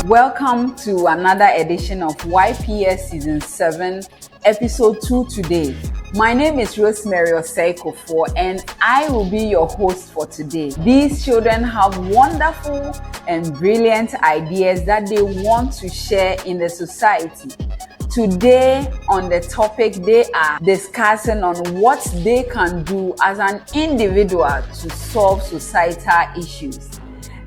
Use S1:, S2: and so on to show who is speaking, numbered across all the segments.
S1: Welcome to another edition of YPS Season 7, Episode 2 today. My name is Rosemary Oseikofo and I will be your host for today. These children have wonderful and brilliant ideas that they want to share in the society. Today on the topic, they are discussing on what they can do as an individual to solve societal issues.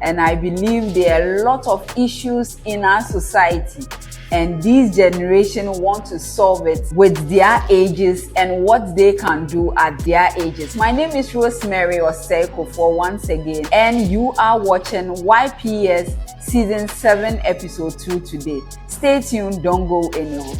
S1: And I believe there are a lot of issues in our society, and this generation want to solve it with their ages and what they can do at their ages. My name is Rosemary Oseikofo once again, and you are watching YPS Season 7, Episode 2 today. Stay tuned, don't go anywhere.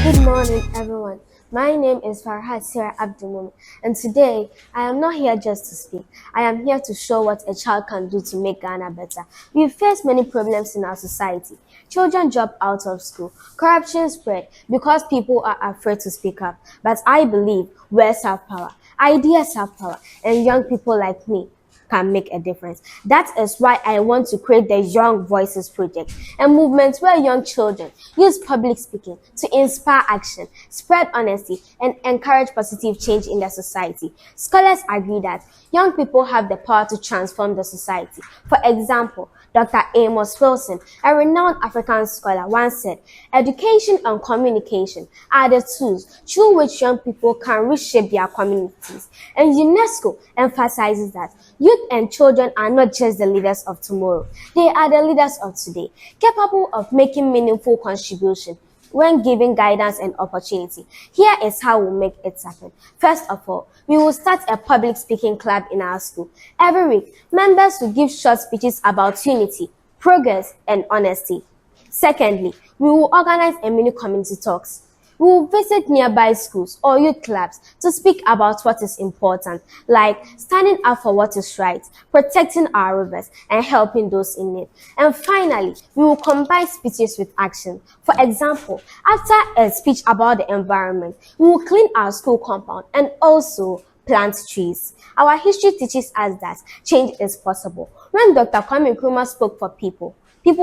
S2: Good morning, everyone. My name is Farhat Sira Abdulmumin, and today I am not here just to speak. I am here to show what a child can do to make Ghana better. We face many problems in our society. Children drop out of school. Corruption spread because people are afraid to speak up. But I believe words have power, ideas have power, and young people like me can make a difference. That is why I want to create the Young Voices Project, a movement where young children use public speaking to inspire action, spread honesty, and encourage positive change in their society. Scholars agree that young people have the power to transform the society. For example, Dr. Amos Wilson, a renowned African scholar, once said, "Education and communication are the tools through which young people can reshape their communities." And UNESCO emphasizes that youth and children are not just the leaders of tomorrow, they are the leaders of today, capable of making meaningful contribution when given guidance and opportunity. Here is how we'll make it happen. First of all, we will start a public speaking club in our school. Every week, members will give short speeches about unity, progress, and honesty. Secondly, we will organize a mini community talks. We will visit nearby schools or youth clubs to speak about what is important, like standing up for what is right, protecting our rivers, and helping those in need. And finally, we will combine speeches with action. For example, after a speech about the environment, we will clean our school compound and also plant trees. Our history teaches us that change is possible. When Dr. Kwame Nkrumah spoke for people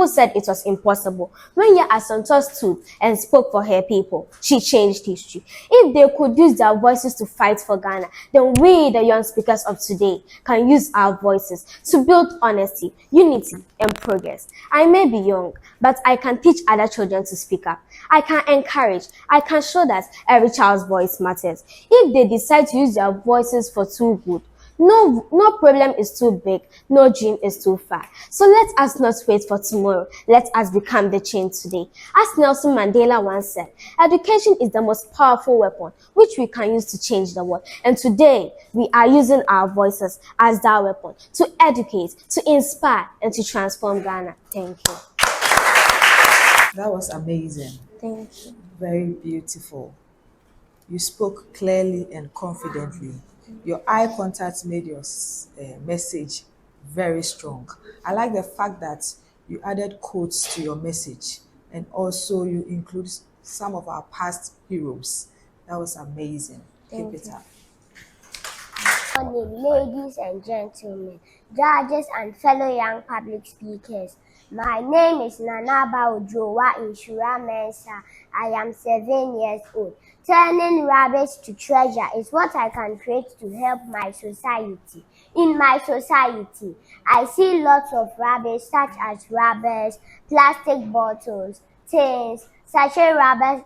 S2: said it was impossible. When Yaa Asantewaa stood and spoke for her people, she changed history. If they could use their voices to fight for Ghana, then we, the young speakers of today, can use our voices to build honesty, unity, and progress. I may be young, but I can teach other children to speak up. I can encourage. I can show that every child's voice matters. If they decide to use their voices for too good, no problem is too big, no dream is too far. So let us not wait for tomorrow. Let us become the change today. As Nelson Mandela once said, education is the most powerful weapon which we can use to change the world. And today, we are using our voices as that weapon to educate, to inspire, and to transform Ghana. Thank you.
S3: That was amazing.
S2: Thank you.
S3: Very beautiful. You spoke clearly and confidently. Your eye contact made your message very strong. I like the fact that you added quotes to your message, and also you include some of our past heroes. That was amazing. Keep it up.
S4: Good morning, ladies and gentlemen, judges and fellow young public speakers. My name is Nanaba Ojowa Inshura Mensa. I am 7 years old. Turning rubbish to treasure is what I can create to help my society. In my society, I see lots of rubbish such as rubbers, plastic bottles, tins, sachet rubbers,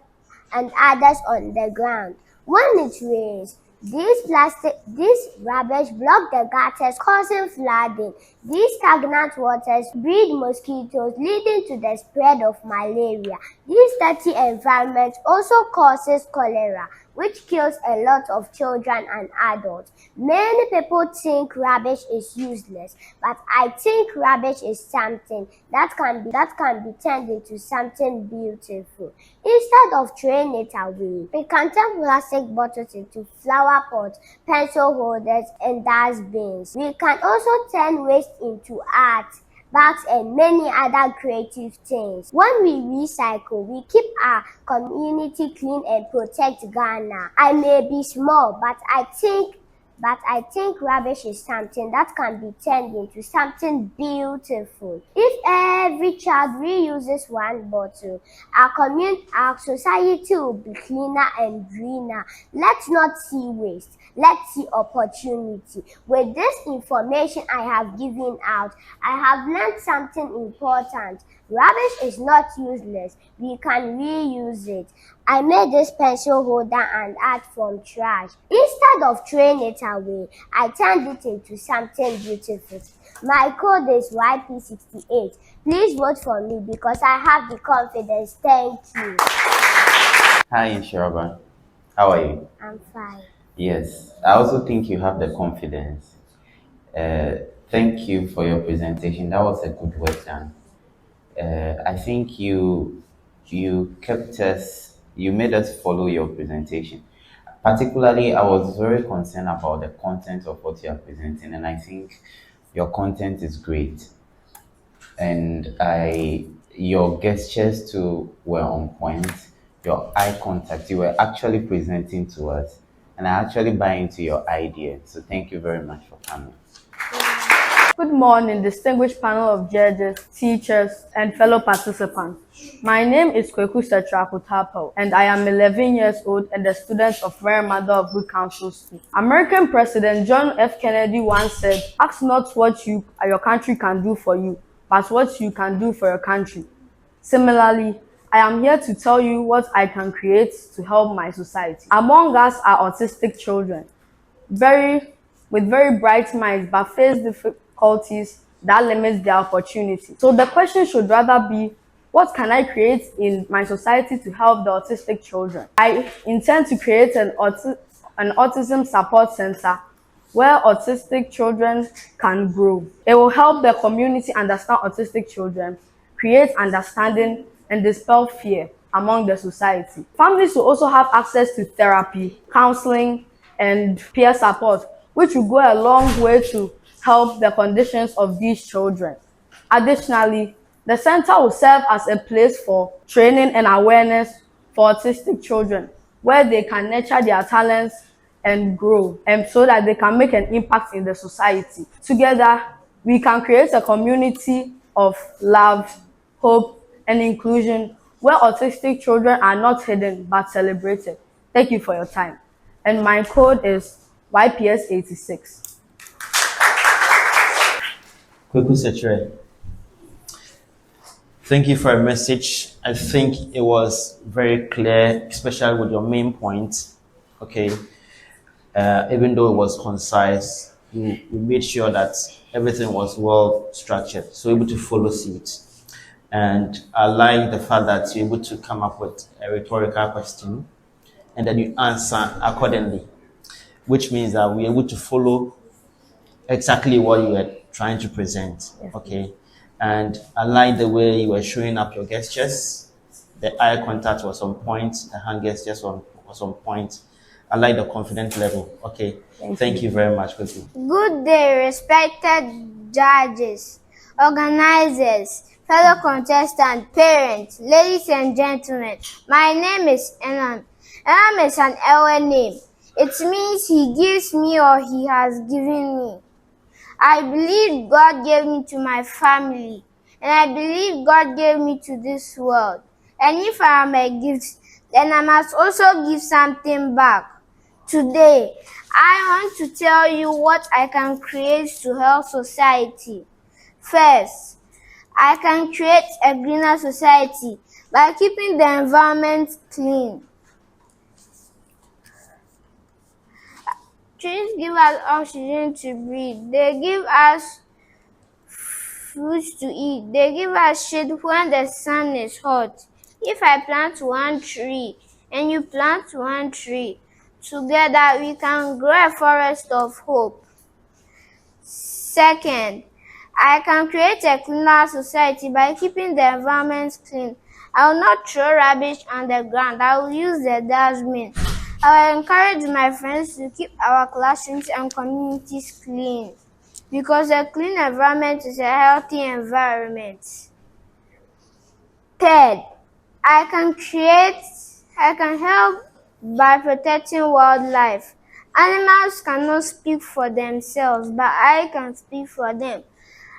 S4: and others on the ground. When it rains, these rubbish block the gutters, causing flooding. These stagnant waters breed mosquitoes, leading to the spread of malaria. This dirty environment also causes cholera, which kills a lot of children and adults. Many people think rubbish is useless, but I think rubbish is something that can be turned into something beautiful. Instead of throwing it away, we can turn plastic bottles into flower pots, pencil holders, and dustbins. We can also turn waste into art, bags, and many other creative things. When we recycle, we keep our community clean and protect Ghana. I may be small, but I think but I think rubbish is something that can be turned into something beautiful. If every child reuses one bottle, our society will be cleaner and greener. Let's not see waste. Let's see opportunity. With this information I have given out, I have learned something important. Rubbish is not useless. We can reuse it. I made this pencil holder and art from trash. Instead of throwing it away, I turned it into something beautiful. My code is YP68. Please vote for me because I have the confidence. Thank you.
S5: Hi, Inshiraba. How are you?
S4: I'm fine.
S5: Yes, I also think you have the confidence. Thank you for your presentation. That was a good work done. I think you made us follow your presentation. Particularly, I was very concerned about the content of what you are presenting, and I think your content is great. And your gestures too were on point. Your eye contact, you were actually presenting to us, and I actually buy into your idea. So thank you very much for coming.
S6: Good morning, distinguished panel of judges, teachers, and fellow participants. My name is Kweku Setrakutapo, and I am 11 years old and a student of Mary Mother of Good Counsel School. American President John F. Kennedy once said, "Ask not what your country can do for you, but what you can do for your country." Similarly, I am here to tell you what I can create to help my society. Among us are autistic children, with very bright minds, but face difficulties that limit their opportunity. So the question should rather be, what can I create in my society to help the autistic children? I intend to create an autism support center where autistic children can grow. It will help the community understand autistic children, create understanding, and dispel fear among the society. Families will also have access to therapy, counseling, and peer support, which will go a long way to help the conditions of these children. Additionally, the center will serve as a place for training and awareness for autistic children, where they can nurture their talents and grow, and so that they can make an impact in the society. Together, we can create a community of love, hope, and inclusion where autistic children are not hidden but celebrated. Thank you for your time. And my code is YPS 86.
S7: Kweku Setre, thank you for your message. I think it was very clear, especially with your main point. Okay, even though it was concise, you made sure that everything was well structured, so able to follow suit. And I like the fact that you're able to come up with a rhetorical question and then you answer accordingly, which means that we're able to follow exactly what you were trying to present. Okay. And I like the way you were showing up your gestures. The eye contact was on point, the hand gestures was on point. I like the confidence level. Okay. Thank you very much.
S8: Good day, respected judges, organizers, fellow contestants, parents, ladies and gentlemen. My name is Enam. Enam is an Ewe name. It means he gives me or he has given me. I believe God gave me to my family, and I believe God gave me to this world. And if I am a gift, then I must also give something back. Today, I want to tell you what I can create to help society. First, I can create a greener society by keeping the environment clean. Trees give us oxygen to breathe. They give us fruits to eat. They give us shade when the sun is hot. If I plant one tree and you plant one tree, together we can grow a forest of hope. Second, I can create a cleaner society by keeping the environment clean. I will not throw rubbish on the ground. I will use the dustbin. I will encourage my friends to keep our classrooms and communities clean, because a clean environment is a healthy environment. Third, I can help by protecting wildlife. Animals cannot speak for themselves, but I can speak for them.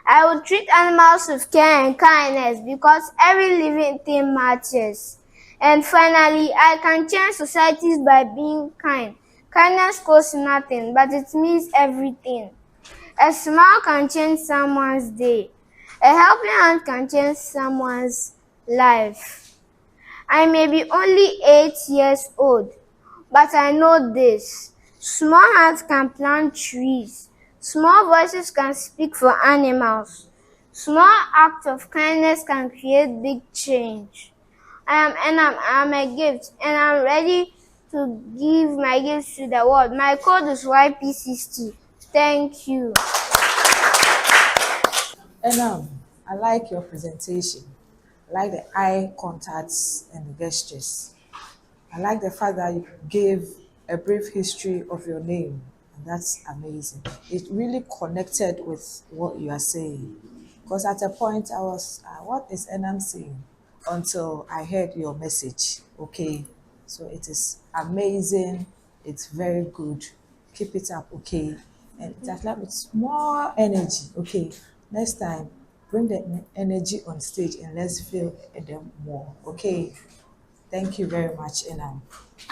S8: I will treat animals with care and kindness because every living thing matters. And finally, I can change societies by being kind. Kindness costs nothing, but it means everything. A smile can change someone's day. A helping hand can change someone's life. I may be only 8 years old, but I know this. Small hands can plant trees. Small voices can speak for animals. Small acts of kindness can create big change. I'm a gift, and I'm ready to give my gifts to the world. My code is YP60. Thank you.
S3: And I like your presentation. I like the eye contacts and the gestures. I like the fact that you gave a brief history of your name, and that's amazing. It really connected with what you are saying. Because at a point I was, what is Enam saying? Until I heard your message. Okay, so it is amazing. It's very good. Keep it up, okay? And it has left with more energy. Okay, next time bring the energy on stage and let's feel them more. Okay, thank you very much, Enam.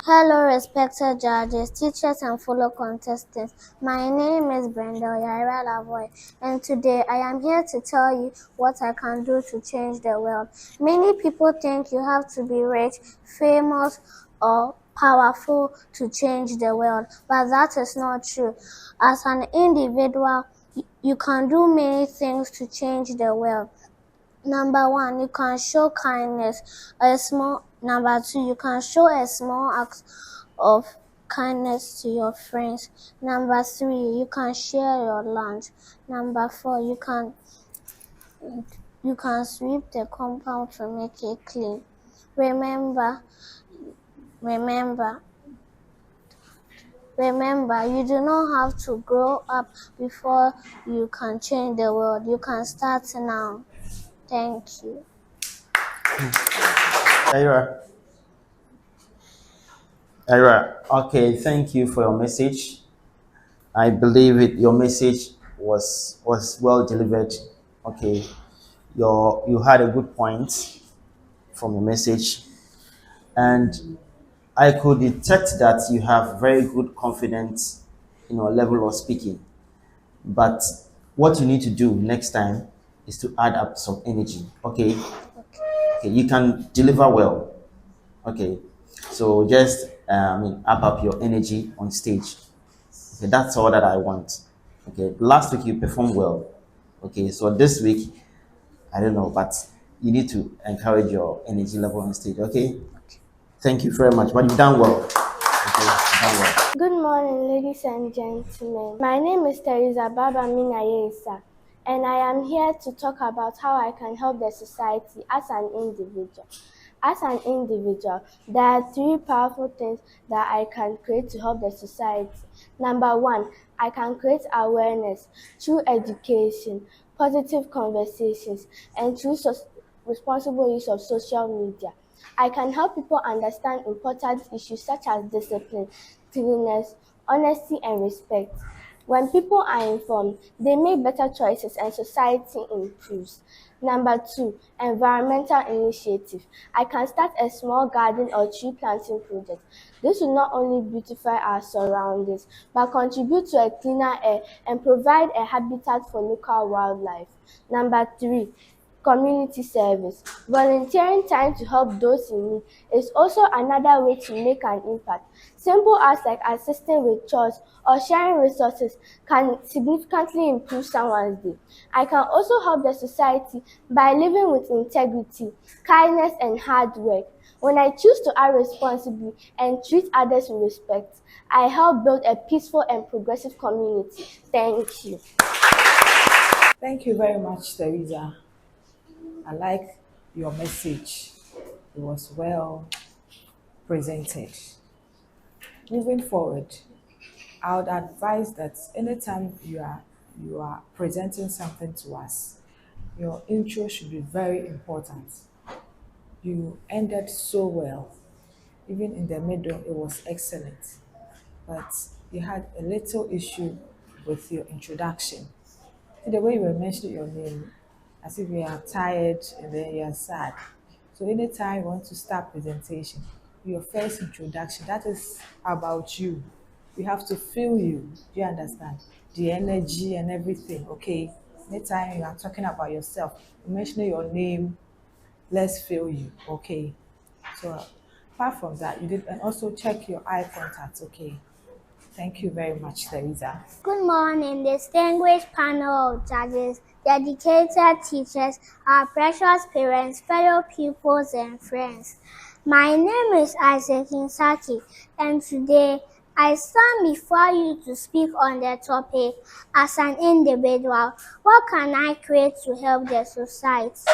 S2: Hello, respected judges, teachers, and fellow contestants. My name is Brenda Yaira Lavoy, and today I am here to tell you what I can do to change the world. Many people think you have to be rich, famous, or powerful to change the world, but that is not true. As an individual, you can do many things to change the world. Number one, you can show kindness. Number two, you can show a small act of kindness to your friends. Number three, you can share your lunch. Number four, you can sweep the compound to make it clean. Remember, you do not have to grow up before you can change the world. You can start now. Thank you.
S7: Ira. Ira. Okay, thank you for your message. I believe your message was well delivered. Okay, you had a good point from your message, and I could detect that you have very good confidence in your level of speaking. But what you need to do next time is to add up some energy. Okay, okay, you can deliver well. Okay, so just up your energy on stage. Okay, that's all that I want. Okay, last week you performed well. Okay, so this week, I don't know, but you need to encourage your energy level on stage. Okay, thank you very much. But you've done well. Okay, you've done well.
S2: Good morning, ladies and gentlemen. My name is Teresa Baba Minayesa, and I am here to talk about how I can help the society as an individual. As an individual, there are three powerful things that I can create to help the society. Number one, I can create awareness through education, positive conversations, and through responsible use of social media. I can help people understand important issues such as discipline, cleanliness, honesty, and respect. When people are informed, they make better choices and society improves. Number two, environmental initiative. I can start a small garden or tree planting project. This will not only beautify our surroundings, but contribute to a cleaner air and provide a habitat for local wildlife. Number three, community service. Volunteering time to help those in need is also another way to make an impact. Simple acts like assisting with chores or sharing resources can significantly improve someone's day. I can also help the society by living with integrity, kindness, and hard work. When I choose to act responsibly and treat others with respect, I help build a peaceful and progressive community. Thank you.
S3: Thank you very much, Teresa. I like your message. It was well presented. Moving forward, I would advise that anytime you are presenting something to us, your intro should be very important. You ended so well. Even in the middle, it was excellent. But you had a little issue with your introduction. See the way you were mentioning your name, as if you are tired and then you are sad. So anytime you want to start presentation, your first introduction, that is about you. We have to feel you. Do you understand? The energy and everything, okay? Anytime you are talking about yourself, mentioning your name, let's feel you, okay? So apart from that, you did and also check your eye contact, okay? Thank you very much, Teresa.
S4: Good morning, distinguished panel of judges, dedicated teachers, our precious parents, fellow pupils, and friends. My name is Isaac Insaki, and today I stand before you to speak on the topic, as an individual, what can I create to help the society?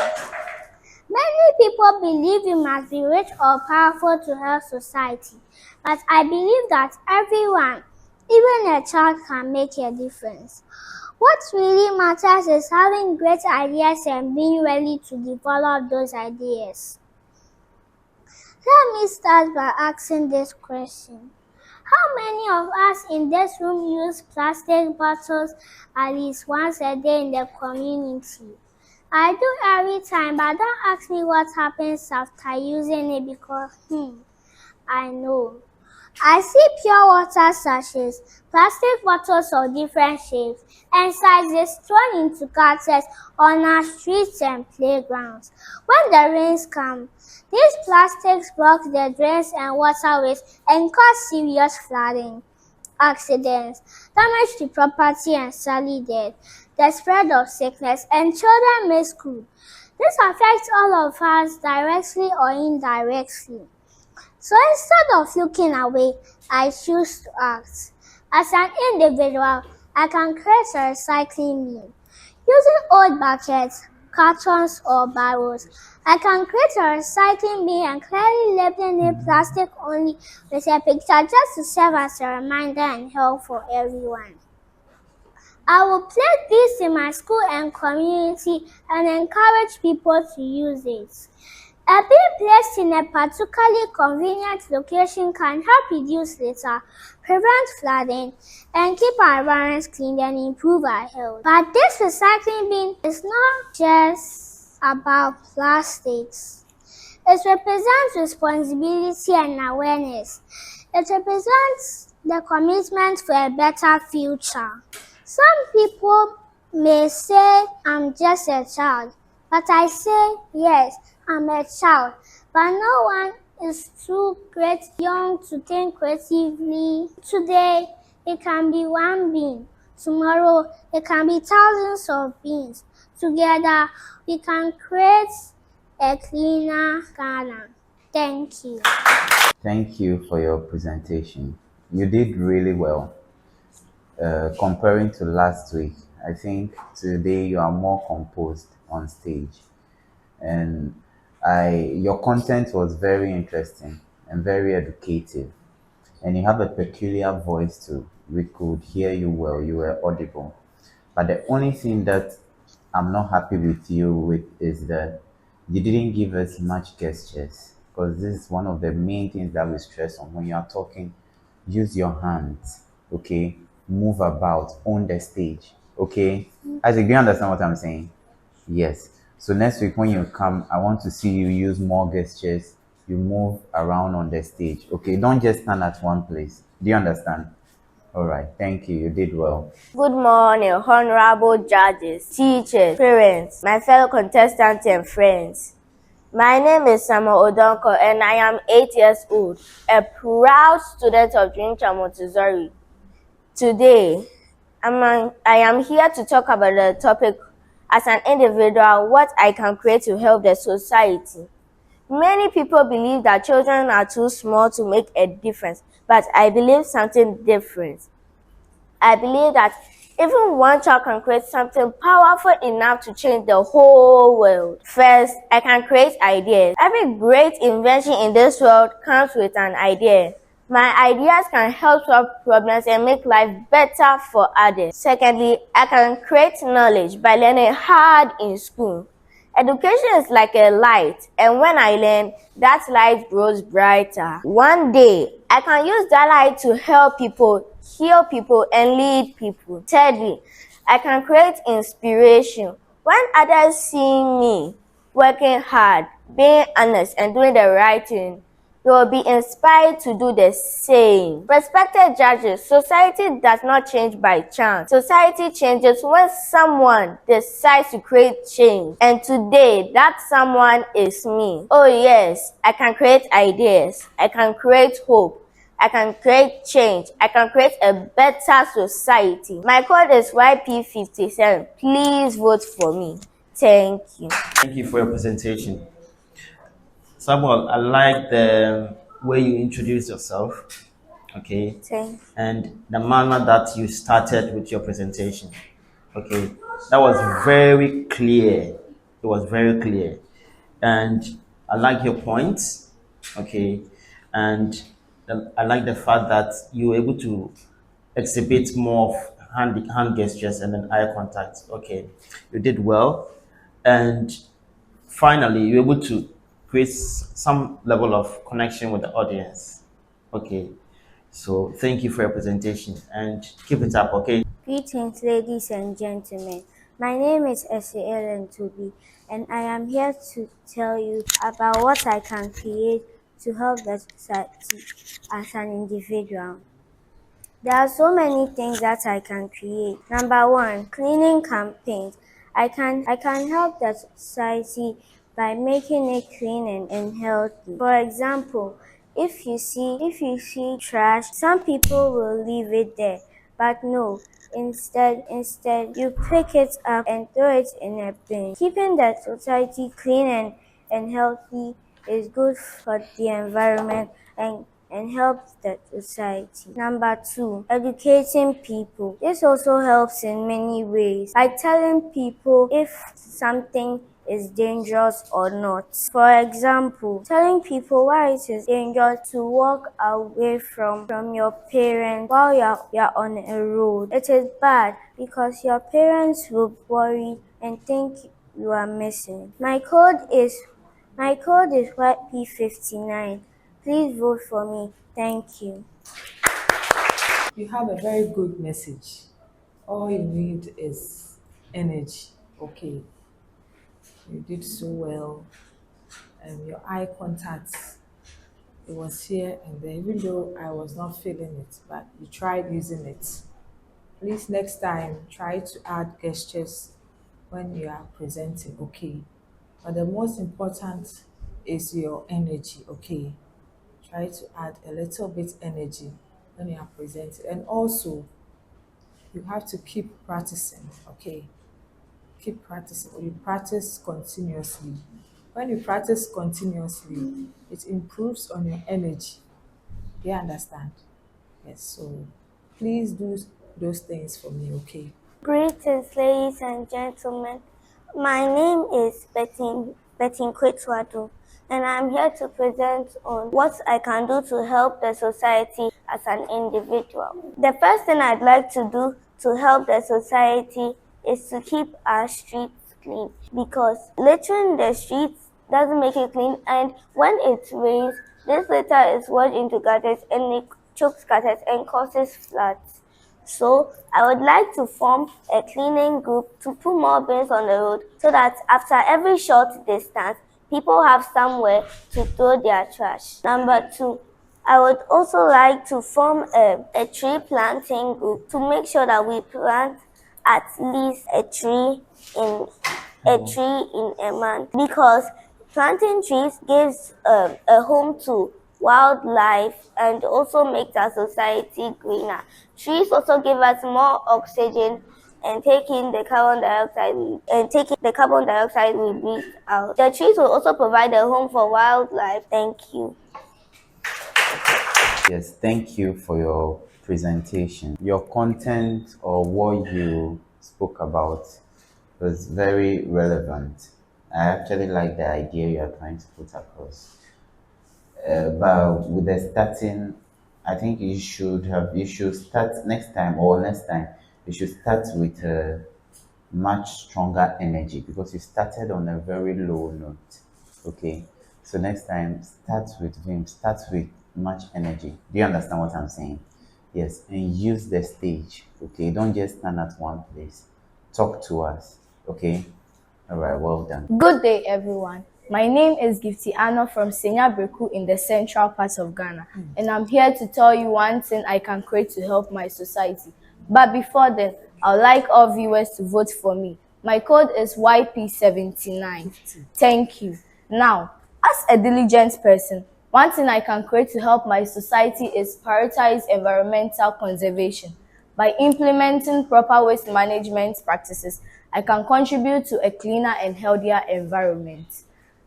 S4: Many people believe you must be rich or powerful to help society, but I believe that everyone, even a child, can make a difference. What really matters is having great ideas and being ready to develop those ideas. Let me start by asking this question. How many of us in this room use plastic bottles at least once a day in the community? I do every time, but don't ask me what happens after using it because, I know. I see pure water sachets, plastic bottles of different shapes and sizes thrown into gutters on our streets and playgrounds. When the rains come, these plastics block the drains and waterways and cause serious flooding, accidents, damage to property and sadly death, the spread of sickness, and children miss school. This affects all of us directly or indirectly. So instead of looking away, I choose to act. As an individual, I can create a recycling bin. Using old buckets, cartons, or barrels, I can create a recycling bin and clearly labeling it plastic only with a picture just to serve as a reminder and help for everyone. I will place this in my school and community and encourage people to use it. A bin placed in a particularly convenient location can help reduce litter, prevent flooding, and keep our environments clean and improve our health. But this recycling bin is not just about plastics. It represents responsibility and awareness. It represents the commitment for a better future. Some people may say I'm just a child, but I say yes, I'm a child. But no one is too young to think creatively. Today, it can be one bean. Tomorrow, it can be thousands of beans. Together, we can create a cleaner Ghana. Thank you.
S5: Thank you for your presentation. You did really well. Comparing to last week, I think today you are more composed on stage. And your content was very interesting and very educative. And you have a peculiar voice too. We could hear you well, you were audible. But the only thing that I'm not happy with you with is that you didn't give us much gestures, because this is one of the main things that we stress on when you are talking. Use your hands, okay? Move about, on the stage, okay? Isaac, do you understand what I'm saying? Yes. So next week when you come, I want to see you use more gestures. You move around on the stage, okay? Don't just stand at one place. Do you understand? All right. Thank you. You did well.
S8: Good morning, honorable judges, teachers, parents, my fellow contestants and friends. My name is Samuel Odonko and I am 8 years old, a proud student of Trinity Montessori. Today, I am here to talk about the topic, as an individual, what I can create to help the society. Many people believe that children are too small to make a difference, but I believe something different. I believe that even one child can create something powerful enough to change the whole world. First, I can create ideas. Every great invention in this world comes with an idea. My ideas can help solve problems and make life better for others. Secondly, I can create knowledge by learning hard in school. Education is like a light, and when I learn, that light grows brighter. One day, I can use that light to help people heal people, and lead people. Thirdly, I can create inspiration. When others see me working hard, being honest, and doing the right thing, they will be inspired to do the same. Respected judges, society does not change by chance. Society changes when someone decides to create change. And today, that someone is me. Oh yes, I can create ideas. I can create hope. I can create change. I can create a better society. My code is YP57. Please vote for me. Thank you.
S7: Thank you for your presentation. Samuel, I like the way you introduced yourself, okay,
S8: Thank
S7: and the manner that you started with your presentation, okay. That was very clear. It was very clear, and I like your points, okay, and I like the fact that you were able to exhibit more of hand gestures and then eye contact. Okay, you did well, and finally you're able to create some level of connection with the audience. Okay, so thank you for your presentation and keep it up. Okay.
S9: Greetings, ladies and gentlemen. My name is Ellen Tobi, and I am here to tell you about what I can create to help the society as an individual. There are so many things that I can create. Number one, cleaning campaigns. I can help the society by making it clean and healthy. For example, if you see trash, some people will leave it there. But no, instead you pick it up and throw it in a bin. Keeping the society clean and healthy is good for the environment and helps the society. Number two, educating people. This also helps in many ways by telling people if something is dangerous or not. For example, telling people why it is dangerous to walk away from your parents while you're on a road. It is bad because your parents will worry and think you are missing. My code is YP59. Please vote for me. Thank you.
S3: You have a very good message. All you need is energy. Okay, you did so well. Your eye contact, it was here and there, even though I was not feeling it, but you tried using it. Please, next time, try to add gestures when you are presenting, okay? But the most important is your energy, okay? Try to add a little bit energy when you are presenting. And also, you have to keep practicing, okay? Keep practicing. You practice continuously. When you practice continuously, it improves on your energy. Do you understand? Yes, so please do those things for me, okay?
S9: Greetings, ladies and gentlemen. My name is Betty Kwetwado, and I'm here to present on what I can do to help the society as an individual. The first thing I'd like to do to help the society is to keep our streets clean, because littering the streets doesn't make it clean, and when it rains, this litter is washed into gutters and it chokes gutters and causes floods. So I would like to form a cleaning group to put more bins on the road so that after every short distance, people have somewhere to throw their trash. Number two, I would also like to form a tree planting group to make sure that we plant at least a tree in a month, because planting trees gives a home to wildlife and also makes our society greener. Trees also give us more oxygen and taking the carbon dioxide we breathe out. The trees will also provide a home for wildlife. Thank you.
S5: Yes, thank you for your presentation. Your content or what you spoke about was very relevant. I actually like the idea you are trying to put across. But with the starting, I think you should start next time, you should start with a much stronger energy because you started on a very low note. Okay. So next time, start with vim, start with much energy. Do you understand what I'm saying? Yes, and use the stage. Okay, don't just stand at one place. Talk to us. Okay. All right. Well done.
S6: Good day, everyone. My name is Gifty Anna from Senya Breku in the central part of Ghana, and I'm here to tell you one thing I can create to help my society. But before then, I'd like all viewers to vote for me. My code is YP79. Thank you. Now, as a diligent person, one thing I can create to help my society is prioritize environmental conservation. By implementing proper waste management practices, I can contribute to a cleaner and healthier environment.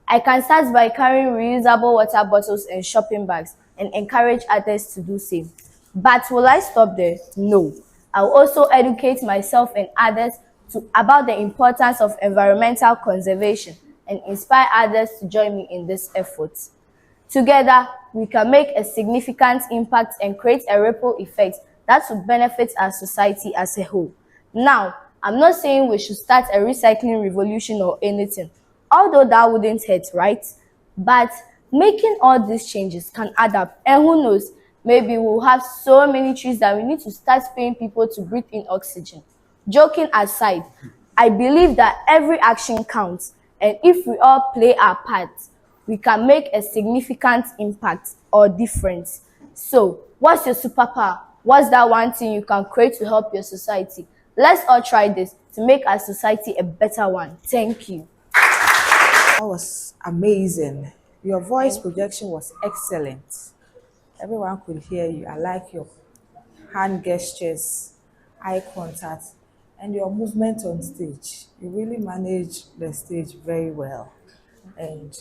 S6: I can start by carrying reusable water bottles and shopping bags and encourage others to do same. But will I stop there? No. I'll also educate myself and others about the importance of environmental conservation and inspire others to join me in this effort. Together, we can make a significant impact and create a ripple effect that will benefit our society as a whole. Now, I'm not saying we should start a recycling revolution or anything, although that wouldn't hurt, right? But making all these changes can add up, and who knows, maybe we'll have so many trees that we need to start paying people to breathe in oxygen. Joking aside, I believe that every action counts, and if we all play our part, we can make a significant impact or difference. So, what's your superpower? What's that one thing you can create to help your society? Let's all try this to make our society a better one. Thank you.
S3: That was amazing. Your voice projection was excellent. Everyone could hear you. I like your hand gestures, eye contact, and your movement on stage. You really manage the stage very well. And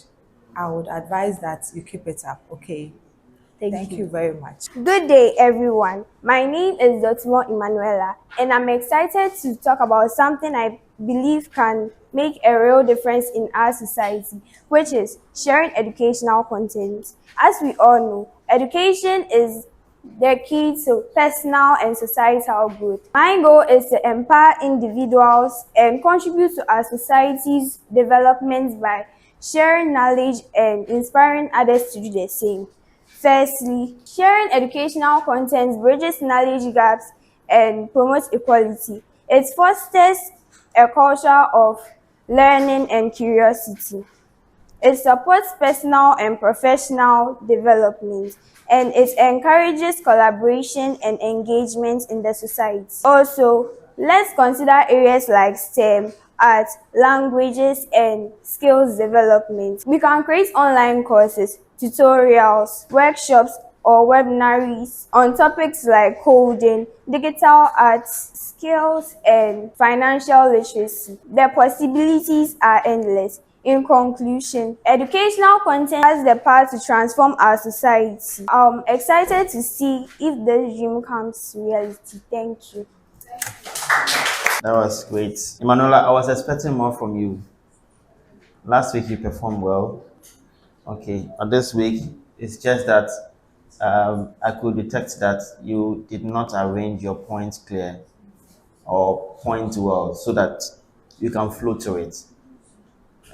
S3: I would advise that you keep it up, okay? Thank you very much.
S10: Good day, everyone. My name is Dotmo Emanuela, and I'm excited to talk about something I believe can make a real difference in our society, which is sharing educational content. As we all know, education is the key to personal and societal growth. My goal is to empower individuals and contribute to our society's development by sharing knowledge and inspiring others to do the same. Firstly, sharing educational content bridges knowledge gaps and promotes equality. It fosters a culture of learning and curiosity. It supports personal and professional development, and it encourages collaboration and engagement in the society. Also, let's consider areas like STEM, art, languages, and skills development. We can create online courses, tutorials, workshops, or webinars on topics like coding, digital arts, skills, and financial literacy. The possibilities are endless. In conclusion, educational content has the power to transform our society. I'm excited to see if this dream comes to reality. Thank you.
S7: That was great. Emanuela, I was expecting more from you. Last week you performed well. Okay, but this week it's just that I could detect that you did not arrange your points clear or point well so that you can flow to it.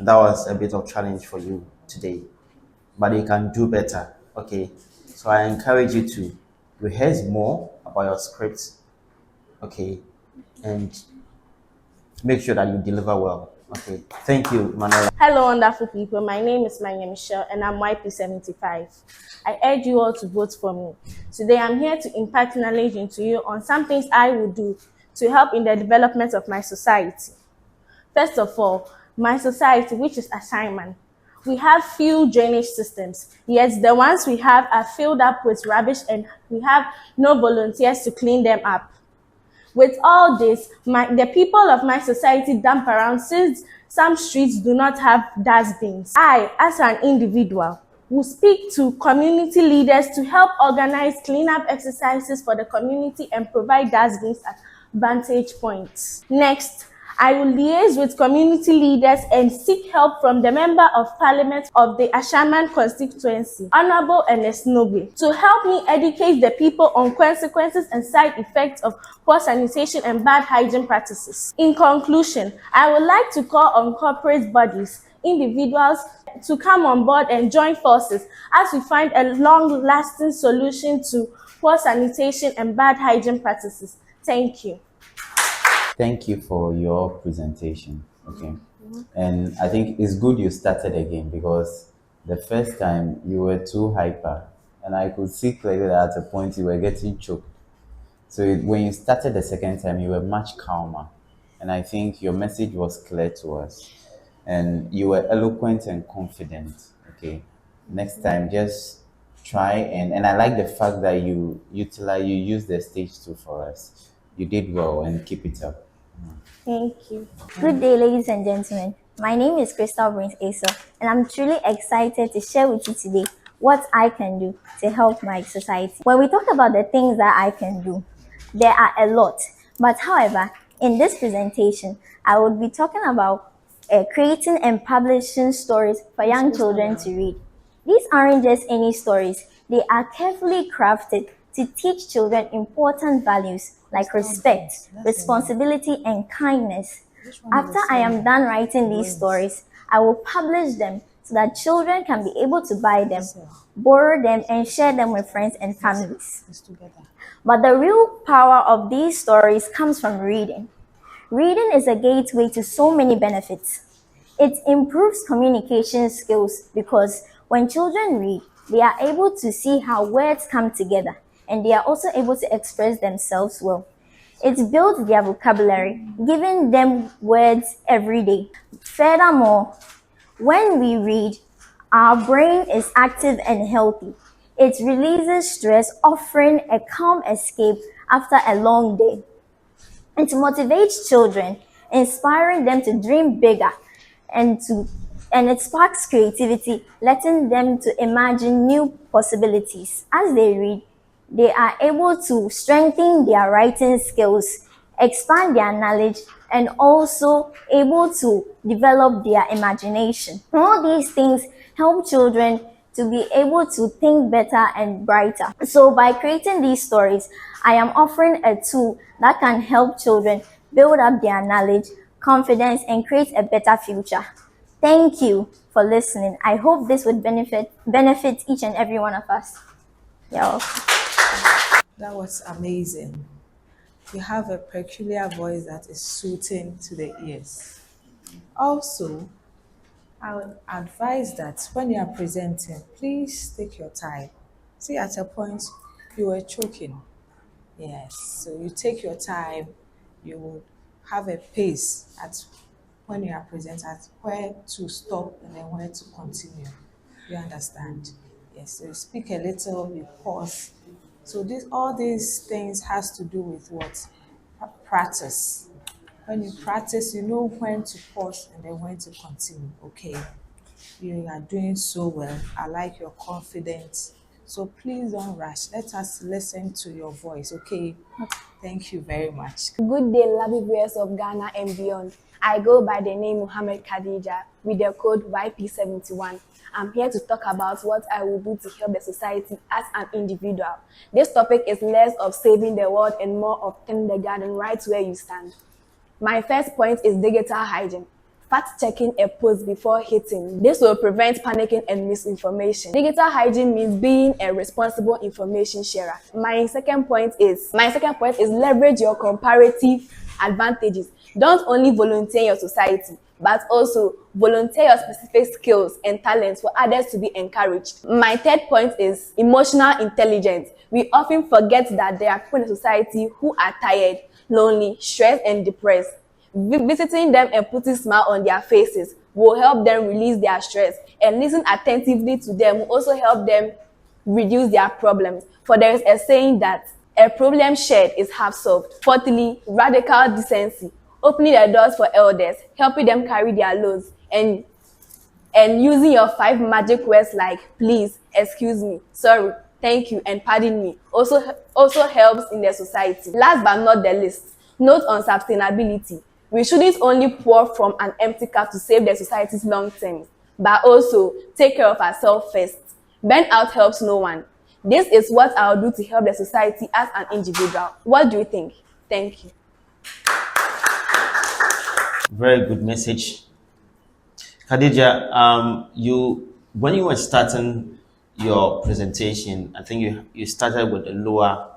S7: That was a bit of challenge for you today, but you can do better. Okay, so I encourage you to rehearse more about your script. Okay, and make sure that you deliver well. Okay, thank you, Manuela.
S11: Hello, wonderful people. My name is Manya Michelle, and I'm YP75. I urge you all to vote for me. Today, I'm here to impart knowledge into you on some things I will do to help in the development of my society. First of all, my society, which is assignment. We have few drainage systems, yet the ones we have are filled up with rubbish and we have no volunteers to clean them up. With all this, the people of my society dump around since some streets do not have dustbins. I, as an individual, will speak to community leaders to help organize cleanup exercises for the community and provide dustbins at vantage points. Next, I will liaise with community leaders and seek help from the Member of Parliament of the Ashaman constituency, Honorable Ernest Noble, to help me educate the people on consequences and side effects of poor sanitation and bad hygiene practices. In conclusion, I would like to call on corporate bodies, individuals to come on board and join forces as we find a long-lasting solution to poor sanitation and bad hygiene practices. Thank you.
S5: Thank you for your presentation. Okay. And I think it's good you started again because the first time you were too hyper and I could see clearly that at a point you were getting choked. So when you started the second time, you were much calmer. And I think your message was clear to us. And you were eloquent and confident. Okay. Next time, just try and I like the fact that you use the stage too for us. You did well and keep it up.
S11: Thank you.
S12: Good day, ladies and gentlemen. My name is Crystal Prince Asa, and I'm truly excited to share with you today what I can do to help my society. When we talk about the things that I can do, there are a lot. But however, in this presentation, I would be talking about creating and publishing stories for young children to read. These aren't just any stories. They are carefully crafted to teach children important values like respect, responsibility, and kindness. After I am done writing these stories, I will publish them so that children can be able to buy them, borrow them, and share them with friends and families. But the real power of these stories comes from reading. Reading is a gateway to so many benefits. It improves communication skills because when children read, they are able to see how words come together and they are also able to express themselves well. It builds their vocabulary, giving them words every day. Furthermore, when we read, our brain is active and healthy. It releases stress, offering a calm escape after a long day. It motivates children, inspiring them to dream bigger and it sparks creativity, letting them to imagine new possibilities. As they read, they are able to strengthen their writing skills, expand their knowledge, and also able to develop their imagination. All these things help children to be able to think better and brighter. So by creating these stories, I am offering a tool that can help children build up their knowledge, confidence, and create a better future. Thank you for listening. I hope this would benefit each and every one of us. Yeah.
S3: That was amazing. You have a peculiar voice that is soothing to the ears. Also, I would advise that when you are presenting, please take your time. See, at a point, you were choking. Yes, so you take your time, you will have a pace at when you are presenting, at where to stop and then where to continue. You understand? Yes, so you speak a little, you pause. So all these things has to do with what? Practice. When you practice, you know when to pause and then when to continue. Okay, you are doing so well. I like your confidence. So please don't rush. Let us listen to your voice, okay? Thank you very much.
S10: Good day, lovely viewers of Ghana and beyond. I go by the name Muhammad Khadija with the code YP71. I'm here to talk about what I will do to help the society as an individual. This topic is less of saving the world and more of tending the garden right where you stand. My first point is digital hygiene. Fact-checking a post before hitting. This will prevent panicking and misinformation. Digital hygiene means being a responsible information sharer. My second point is leverage your comparative advantages. Don't only volunteer your society, but also volunteer your specific skills and talents for others to be encouraged. My third point is emotional intelligence. We often forget that there are people in society who are tired, lonely, stressed, and depressed. Visiting them and putting a smile on their faces will help them release their stress, and listen attentively to them will also help them reduce their problems. For there is a saying that a problem shared is half solved. Fourthly, radical decency. Opening the doors for elders, helping them carry their loads, and using your 5 magic words like please, excuse me, sorry, thank you, and pardon me also helps in the society. Last but not the least, note on sustainability. We shouldn't only pour from an empty cup to save the society's long term, but also take care of ourselves first. Burnout helps no one. This is what I'll do to help the society as an individual. What do you think? Thank you.
S7: Very good message. Khadija, you when you were starting your presentation, I think you started with a lower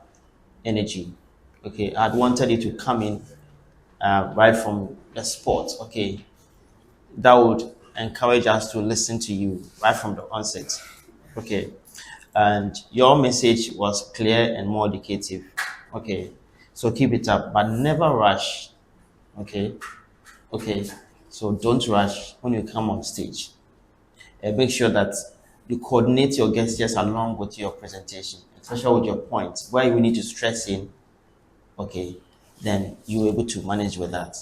S7: energy. Okay, I'd wanted you to come in right from the spot. Okay, that would encourage us to listen to you right from the onset. Okay, and your message was clear and more educative. Okay, so keep it up, but never rush. Okay, okay, so don't rush when you come on stage. Make sure that you coordinate your gestures along with your presentation, especially with your points where you need to stress in. Okay, then you're able to manage with that.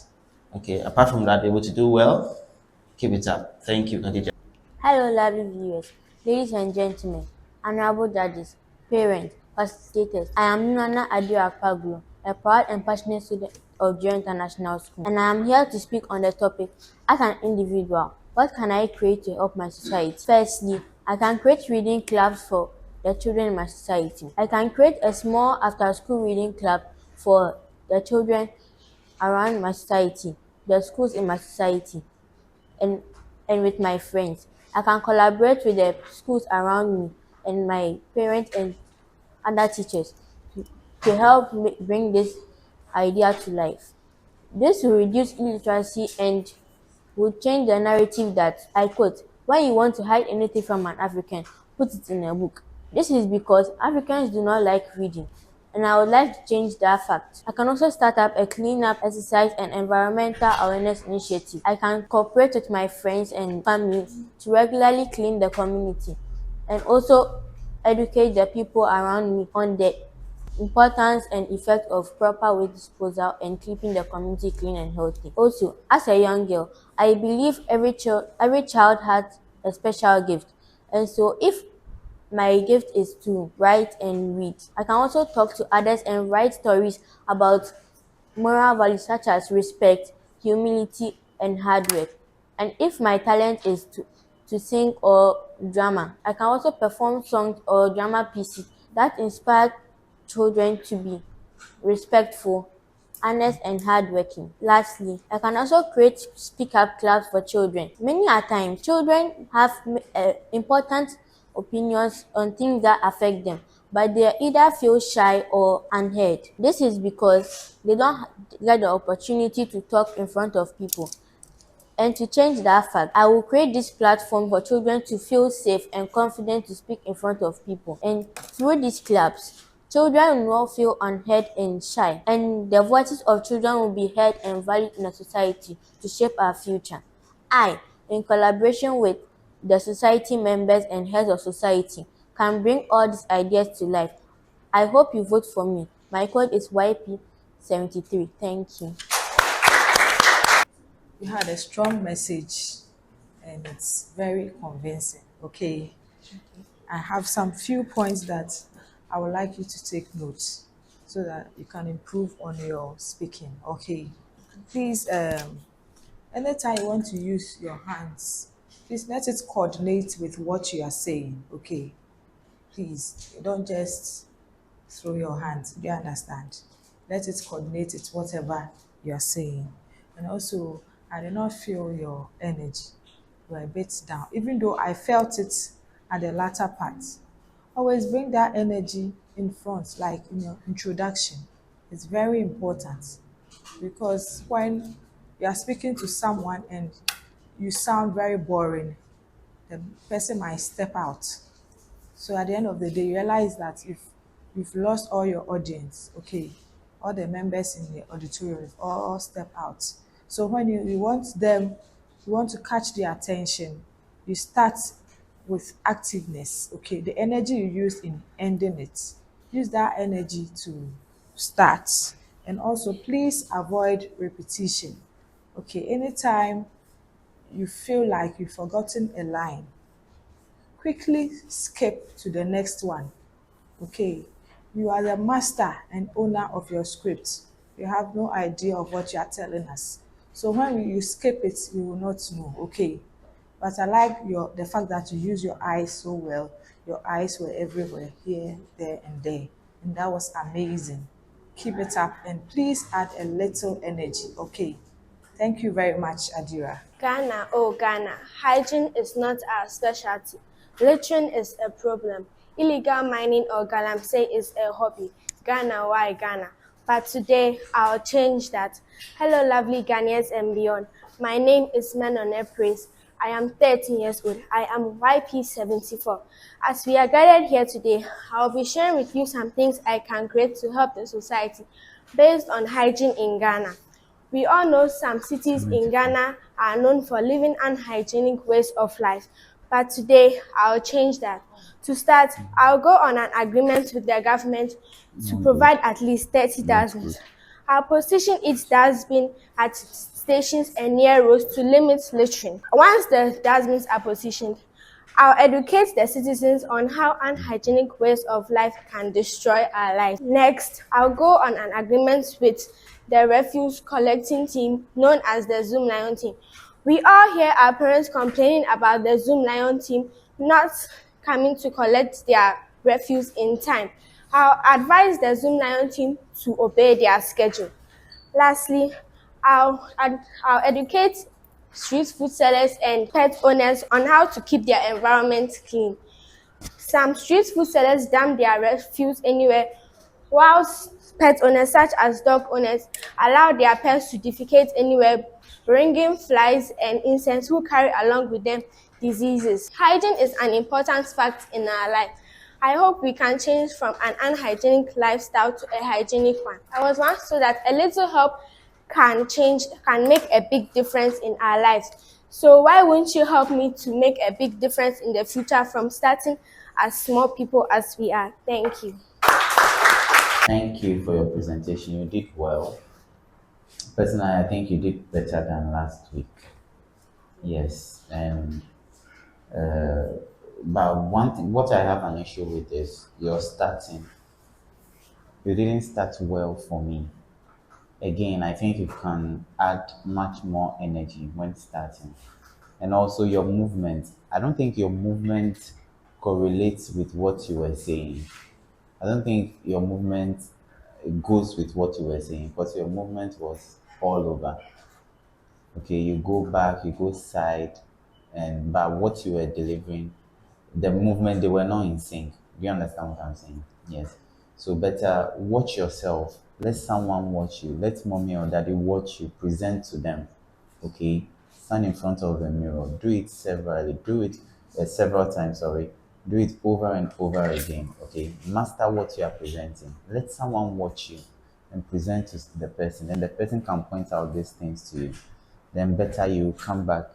S7: Okay, apart from that, able to do well, keep it up. Thank you, Khadija.
S13: Hello, lovely viewers, ladies and gentlemen, honorable judges, parents, facilitators. I am Nana Adio Akpaglu, a proud and passionate student of Joy International School, and I am here to speak on the topic, as an individual, what can I create to help my society? Firstly, I can create reading clubs for the children in my society. I can create a small after-school reading club for the children around my society, the schools in my society, and and with my friends. I can collaborate with the schools around me and my parents and other teachers to help bring this idea to life. This will reduce illiteracy and will change the narrative that, I quote, when you want to hide anything from an African, put it in a book. This is because Africans do not like reading, and I would like to change that fact. I can also start up a clean-up exercise and environmental awareness initiative. I can cooperate with my friends and family to regularly clean the community and also educate the people around me on the importance and effect of proper waste disposal and keeping the community clean and healthy. Also, as a young girl, I believe every child has a special gift. And so if my gift is to write and read, I can also talk to others and write stories about moral values such as respect, humility, and hard work. And if my talent is to sing or drama, I can also perform songs or drama pieces that inspire children to be respectful, honest, and hardworking. Lastly, I can also create speak up clubs for children. Many a time, children have important opinions on things that affect them, but they either feel shy or unheard. This is because they don't get the opportunity to talk in front of people. And to change that fact, I will create this platform for children to feel safe and confident to speak in front of people. And through these clubs, children will not feel unheard and shy. And the voices of children will be heard and valued in a society to shape our future. I, in collaboration with the society members and heads of society, can bring all these ideas to life. I hope you vote for me. My code is YP73. Thank you.
S3: You had a strong message and it's very convincing. Okay. I have some few points that I would like you to take notes so that you can improve on your speaking. Okay. Please, anytime you want to use your hands, please let it coordinate with what you are saying. Okay. Please, don't just throw your hands. Do you understand? Let it coordinate with whatever you are saying. And also, I did not feel your energy. You were a bit down, even though I felt it at the latter part. Always bring that energy in front, like in your introduction. It's very important because when you are speaking to someone and you sound very boring, the person might step out. So at the end of the day, you realize that if you've lost all your audience, okay, all the members in the auditorium all step out. So when you want them, you want to catch their attention, you start with activeness, okay, the energy you use in ending it, use that energy to start. And also please avoid repetition. Okay, anytime you feel like you've forgotten a line, quickly skip to the next one. Okay, you are the master and owner of your script. You have no idea of what you are telling us. So when you skip it, you will not know. Okay, but I like the fact that you use your eyes so well. Your eyes were everywhere, here, there, and there, and that was amazing. Keep it up, and please add a little energy. Okay, Thank you very much, Adira.
S10: Ghana, oh Ghana, hygiene is not our specialty. Littering is a problem. Illegal mining or galamsey is a hobby. Ghana, why Ghana? But today, I'll change that. Hello, lovely Ghanaians and beyond. My name is Menone Praise. I am 13 years old. I am YP74. As we are gathered here today, I'll be sharing with you some things I can create to help the society based on hygiene in Ghana. We all know some cities in Ghana are known for living unhygienic ways of life, but today I'll change that. To start, I'll go on an agreement with the government to provide at least 30,000. I'll position each dustbin at stations and near roads to limit littering. Once the dustbins are positioned, I'll educate the citizens on how unhygienic ways of life can destroy our lives. Next, I'll go on an agreement with the refuse collecting team known as the Zoom Lion team. We all hear our parents complaining about the Zoom Lion team not coming to collect their refuse in time. I'll advise the Zoom Lion team to obey their schedule. Lastly, I'll educate street food sellers and pet owners on how to keep their environment clean. Some street food sellers dump their refuse anywhere, whilst pet owners such as dog owners allow their pets to defecate anywhere, bringing flies and insects who carry along with them diseases. Hygiene is an important fact in our life. I hope we can change from an unhygienic lifestyle to a hygienic one. I was once told that a little help can make a big difference in our lives. So why won't you help me to make a big difference in the future from starting as small people as we are? Thank you.
S5: Thank you for your presentation. You did well. Personally, I think you did better than last week. Yes, and but one thing, what I have an issue with is your starting. You didn't start well for me. Again, I think you can add much more energy when starting. And also your movement. I don't think your movement correlates with what you were saying. I don't think your movement goes with what you were saying, because your movement was all over. Okay, you go back, you go side, and but what you were delivering, the movement, they were not in sync. Do you understand what I'm saying? Yes. So better watch yourself. Let someone watch you. Let mommy or daddy watch you. Present to them. Okay. Stand in front of the mirror. Do it severally. Do it several times. Sorry. Do it over and over again. Okay. Master what you are presenting. Let someone watch you and present to the person. And the person can point out these things to you. Then better you come back.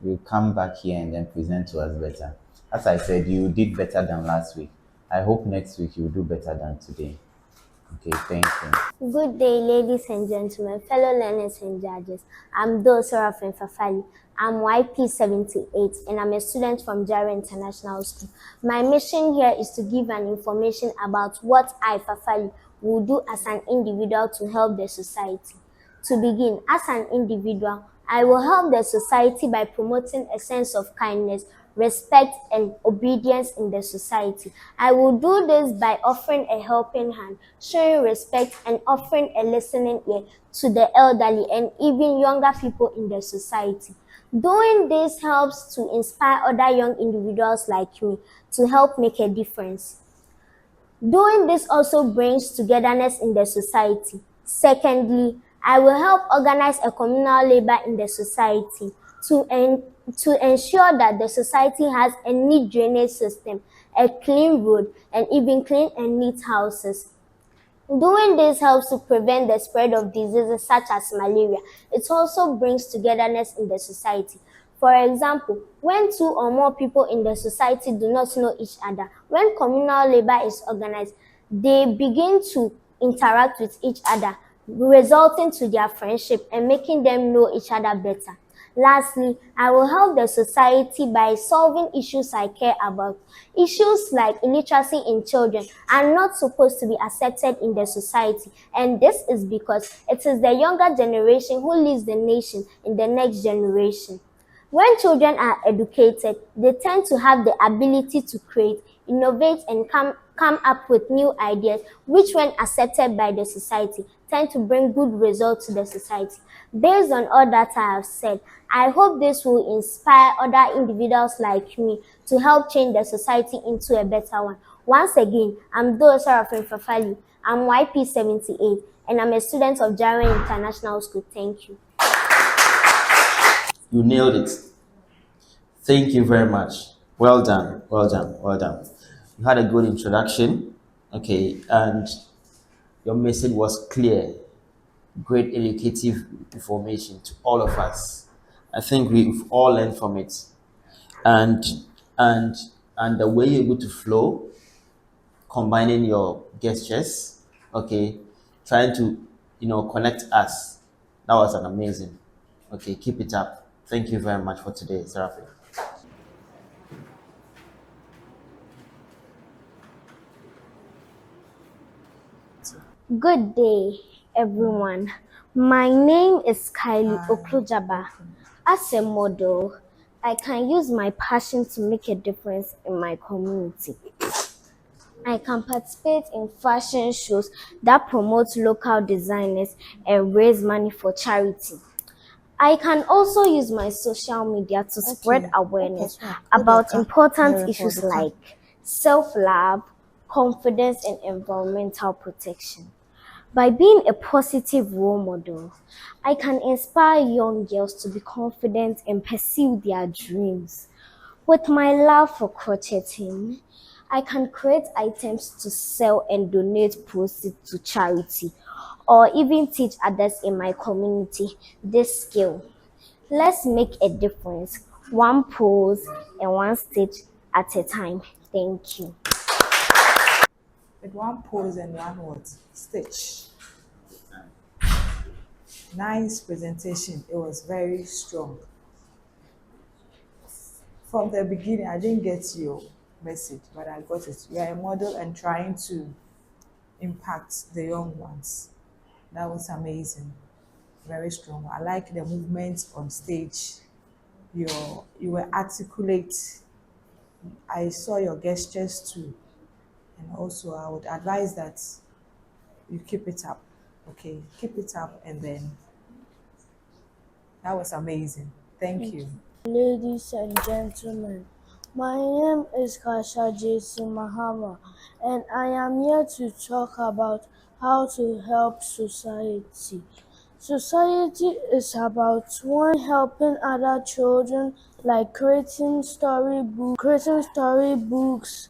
S5: You come back here and then present to us better. As I said, you did better than last week. I hope next week you will do better than today. Okay, thank you.
S2: Good day, ladies and gentlemen, fellow learners and judges. I'm Dosora Fafali. I'm YP78 and I'm a student from Jari International School. My mission here is to give an information about what I, Fafali, will do as an individual to help the society. To begin, as an individual, I will help the society by promoting a sense of kindness, respect, and obedience in the society. I will do this by offering a helping hand, showing respect, and offering a listening ear to the elderly and even younger people in the society. Doing this helps to inspire other young individuals like me to help make a difference. Doing this also brings togetherness in the society. Secondly, I will help organize a communal labor in the society to ensure that the society has a neat drainage system, a clean road, and even clean and neat houses. Doing this helps to prevent the spread of diseases such as malaria. It also brings togetherness in the society. For example, when two or more people in the society do not know each other, when communal labor is organized, they begin to interact with each other, resulting to their friendship and making them know each other better. Lastly, I will help the society by solving issues I care about. Issues like illiteracy in children are not supposed to be accepted in the society, and this is because it is the younger generation who leads the nation in the next generation. When children are educated, they tend to have the ability to create, innovate, and come come up with new ideas, which when accepted by the society, tend to bring good results to the society. Based on all that I have said, I hope this will inspire other individuals like me to help change the society into a better one. Once again, I'm Dora Sarafin Fafali. I'm YP78, and I'm a student of Jaren International School. Thank you.
S7: You nailed it. Thank you very much. Well done. Well done. Well done. You had a good introduction. Okay. And your message was clear. Great educative information to all of us. I think we've all learned from it. And and and the way you're able to flow, combining your gestures, okay, trying to connect us. That was an amazing. Okay, keep it up. Thank you very much for today, Seraphi.
S2: Good day, everyone. My name is Kylie Oklojaba. As a model, I can use my passion to make a difference in my community. I can participate in fashion shows that promote local designers and raise money for charity. I can also use my social media to spread awareness about important issues like self-love, confidence, and environmental protection. By being a positive role model, I can inspire young girls to be confident and pursue their dreams. With my love for crocheting, I can create items to sell and donate proceeds to charity, or even teach others in my community this skill. Let's make a difference, one pose and one stitch at a time. Thank you.
S3: With one pose and one word, stitch. Nice presentation. It was very strong. From the beginning, I didn't get your message, but I got it. You are a model and trying to impact the young ones. That was amazing. Very strong. I like the movement on stage. You were articulate. I saw your gestures too. And also I would advise that you keep it up. Okay, keep it up, and then that was amazing. Thank you.
S14: Ladies and gentlemen, my name is Kasha J.C. Mahama, and I am here to talk about how to help society. Society is about one helping other children, like creating storybooks,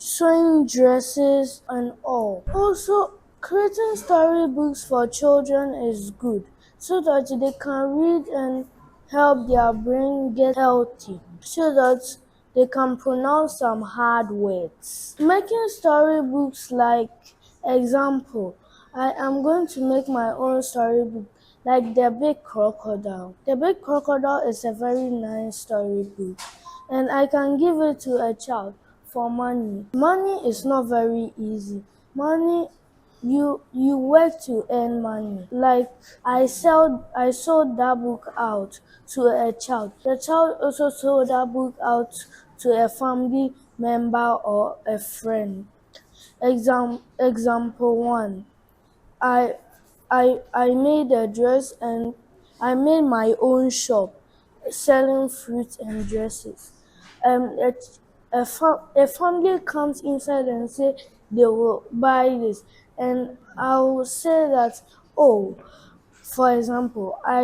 S14: sewing dresses, and all. Also, creating storybooks for children is good so that they can read and help their brain get healthy, so that they can pronounce some hard words. Making storybooks, like example, I am going to make my own storybook, like The Big Crocodile. The Big Crocodile is a very nice storybook, and I can give it to a child for money. Money is not very easy. Money, you work to earn money. Like I sold that book out to a child. The child also sold that book out to a family member or a friend. Example one. I made a dress, and I made my own shop selling fruits and dresses. A family comes inside and say they will buy this, and I will say that, oh, for example, I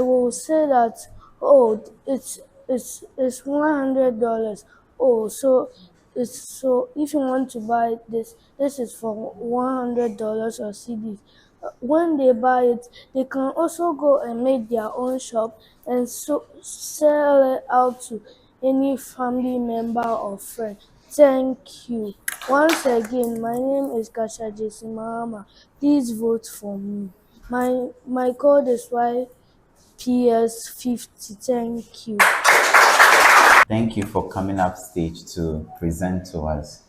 S14: will say that, oh, it's $100. Oh, so if you want to buy this is for $100 or CDs. When they buy it, they can also go and make their own shop and sell it out to any family member or friend. Thank you. Once again, my name is Kasha Jesse Mahama. Please vote for me. My code is YPS50. Thank you.
S5: Thank you for coming up stage to present to us.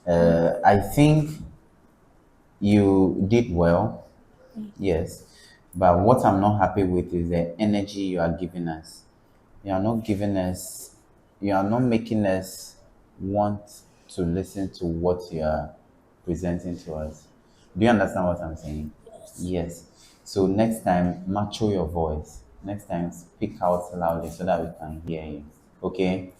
S5: I think you did well, yes, but what I'm not happy with is the energy you are giving us. You are not giving us, you are not making us want to listen to what you are presenting to us. Do you understand what I'm saying? Yes. So next time, mature your voice. Next time, speak out loudly so that we can hear you. Okay?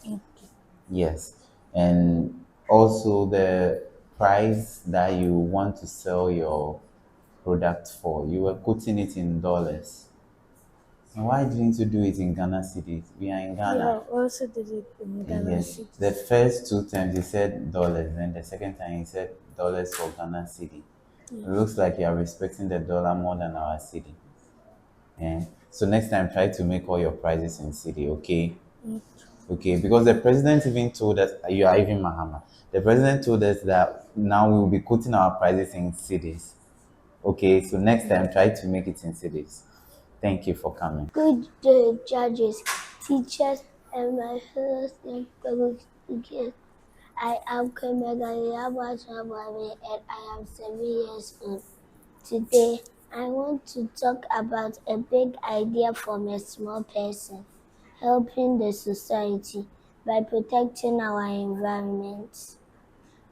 S5: Yes. And also the price that you want to sell your product for, you were putting it in dollars. And why didn't you do it in Ghana cities? We are in
S14: Yeah,
S5: Ghana.
S14: also did it in Ghana
S5: Yes.
S14: City.
S5: The first two times he said dollars, and the second time he said dollars for Ghana city. It looks like you are respecting the dollar more than our city. Yeah. So next time try to make all your prices in city, okay? Okay, because the president even told us, you are even Mahama. The president told us that now we will be putting our prices in cities. Okay, so next time try to make it in cities. Thank you for coming.
S4: Good day, judges, teachers, and my fellow public speakers. I am Kemegali Abwachawame and I am 7 years old. Today, I want to talk about a big idea from a small person, helping the society by protecting our environment.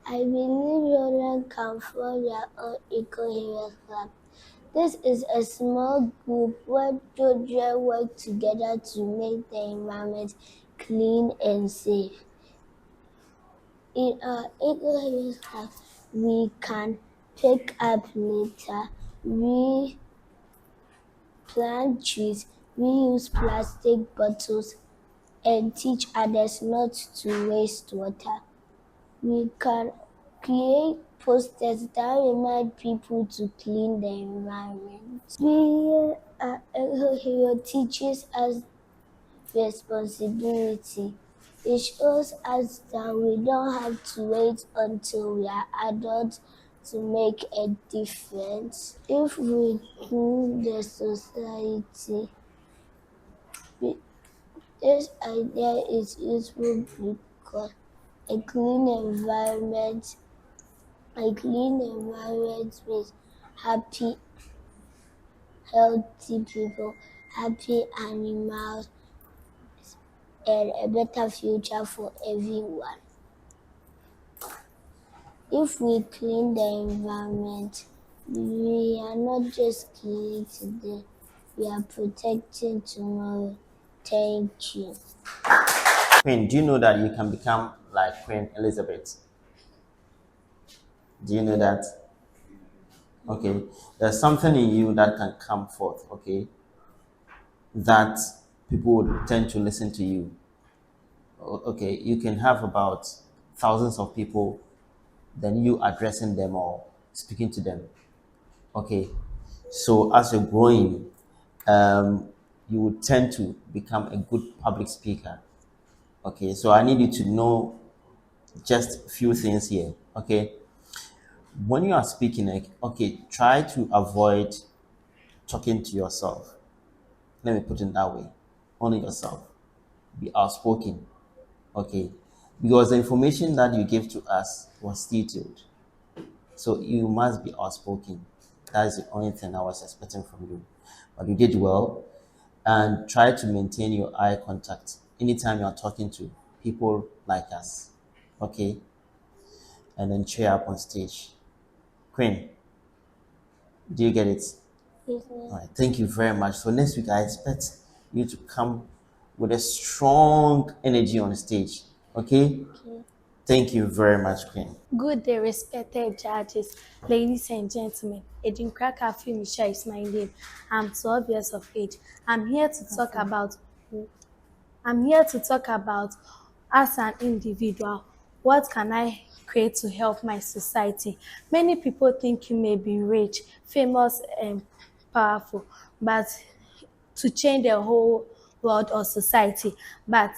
S4: I believe children can form their own eco-heroes club. This is a small group where children work together to make the environment clean and safe. In our eco-heroes club, we can pick up litter, we plant trees, reuse plastic bottles, and teach others not to waste water. We can create posters that remind people to clean the environment. Being an eco-hero teaches us responsibility. It shows us that we don't have to wait until we are adults to make a difference. If we clean the society, this idea is useful because a clean environment means happy, healthy people, happy animals, and a better future for everyone. If we clean the environment, we are not just cleaning today, we are protecting tomorrow. Thank you.
S7: Queen, do you know that you can become like Queen Elizabeth? Do you know that? Okay. There's something in you that can come forth, okay? That people would tend to listen to you. Okay, you can have about thousands of people, then you addressing them or speaking to them. Okay. So as you're growing, you would tend to become a good public speaker. Okay, so I need you to know just a few things here. Okay, when you are speaking, like, okay, try to avoid talking to yourself. Let me put it that way. Only yourself. Be outspoken. Okay, because the information that you gave to us was detailed. So you must be outspoken. That is the only thing I was expecting from you. But you did well. And try to maintain your eye contact anytime you're talking to people like us. Okay? And then cheer up on stage. Queen, do you get it?
S4: Yes,
S7: All right, thank you very much. So next week, I expect you to come with a strong energy on stage. Okay? Thank you very much, Queen.
S10: Good day, respected judges, ladies and gentlemen. Edinkra Kafi Misha is my name. I'm 12 years of age. I'm here to talk about as an individual, what can I create to help my society? Many people think you may be rich, famous, and powerful, but to change the whole world or society. But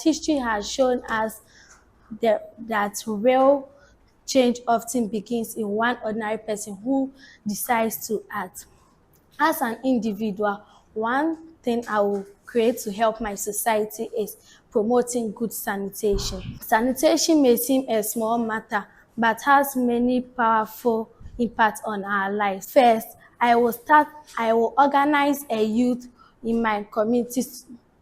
S10: history has shown us that real change often begins in one ordinary person who decides to act. As an individual, one thing I will create to help my society is promoting good sanitation. Sanitation may seem a small matter, but has many powerful impacts on our lives. First, I will organize a youth in my community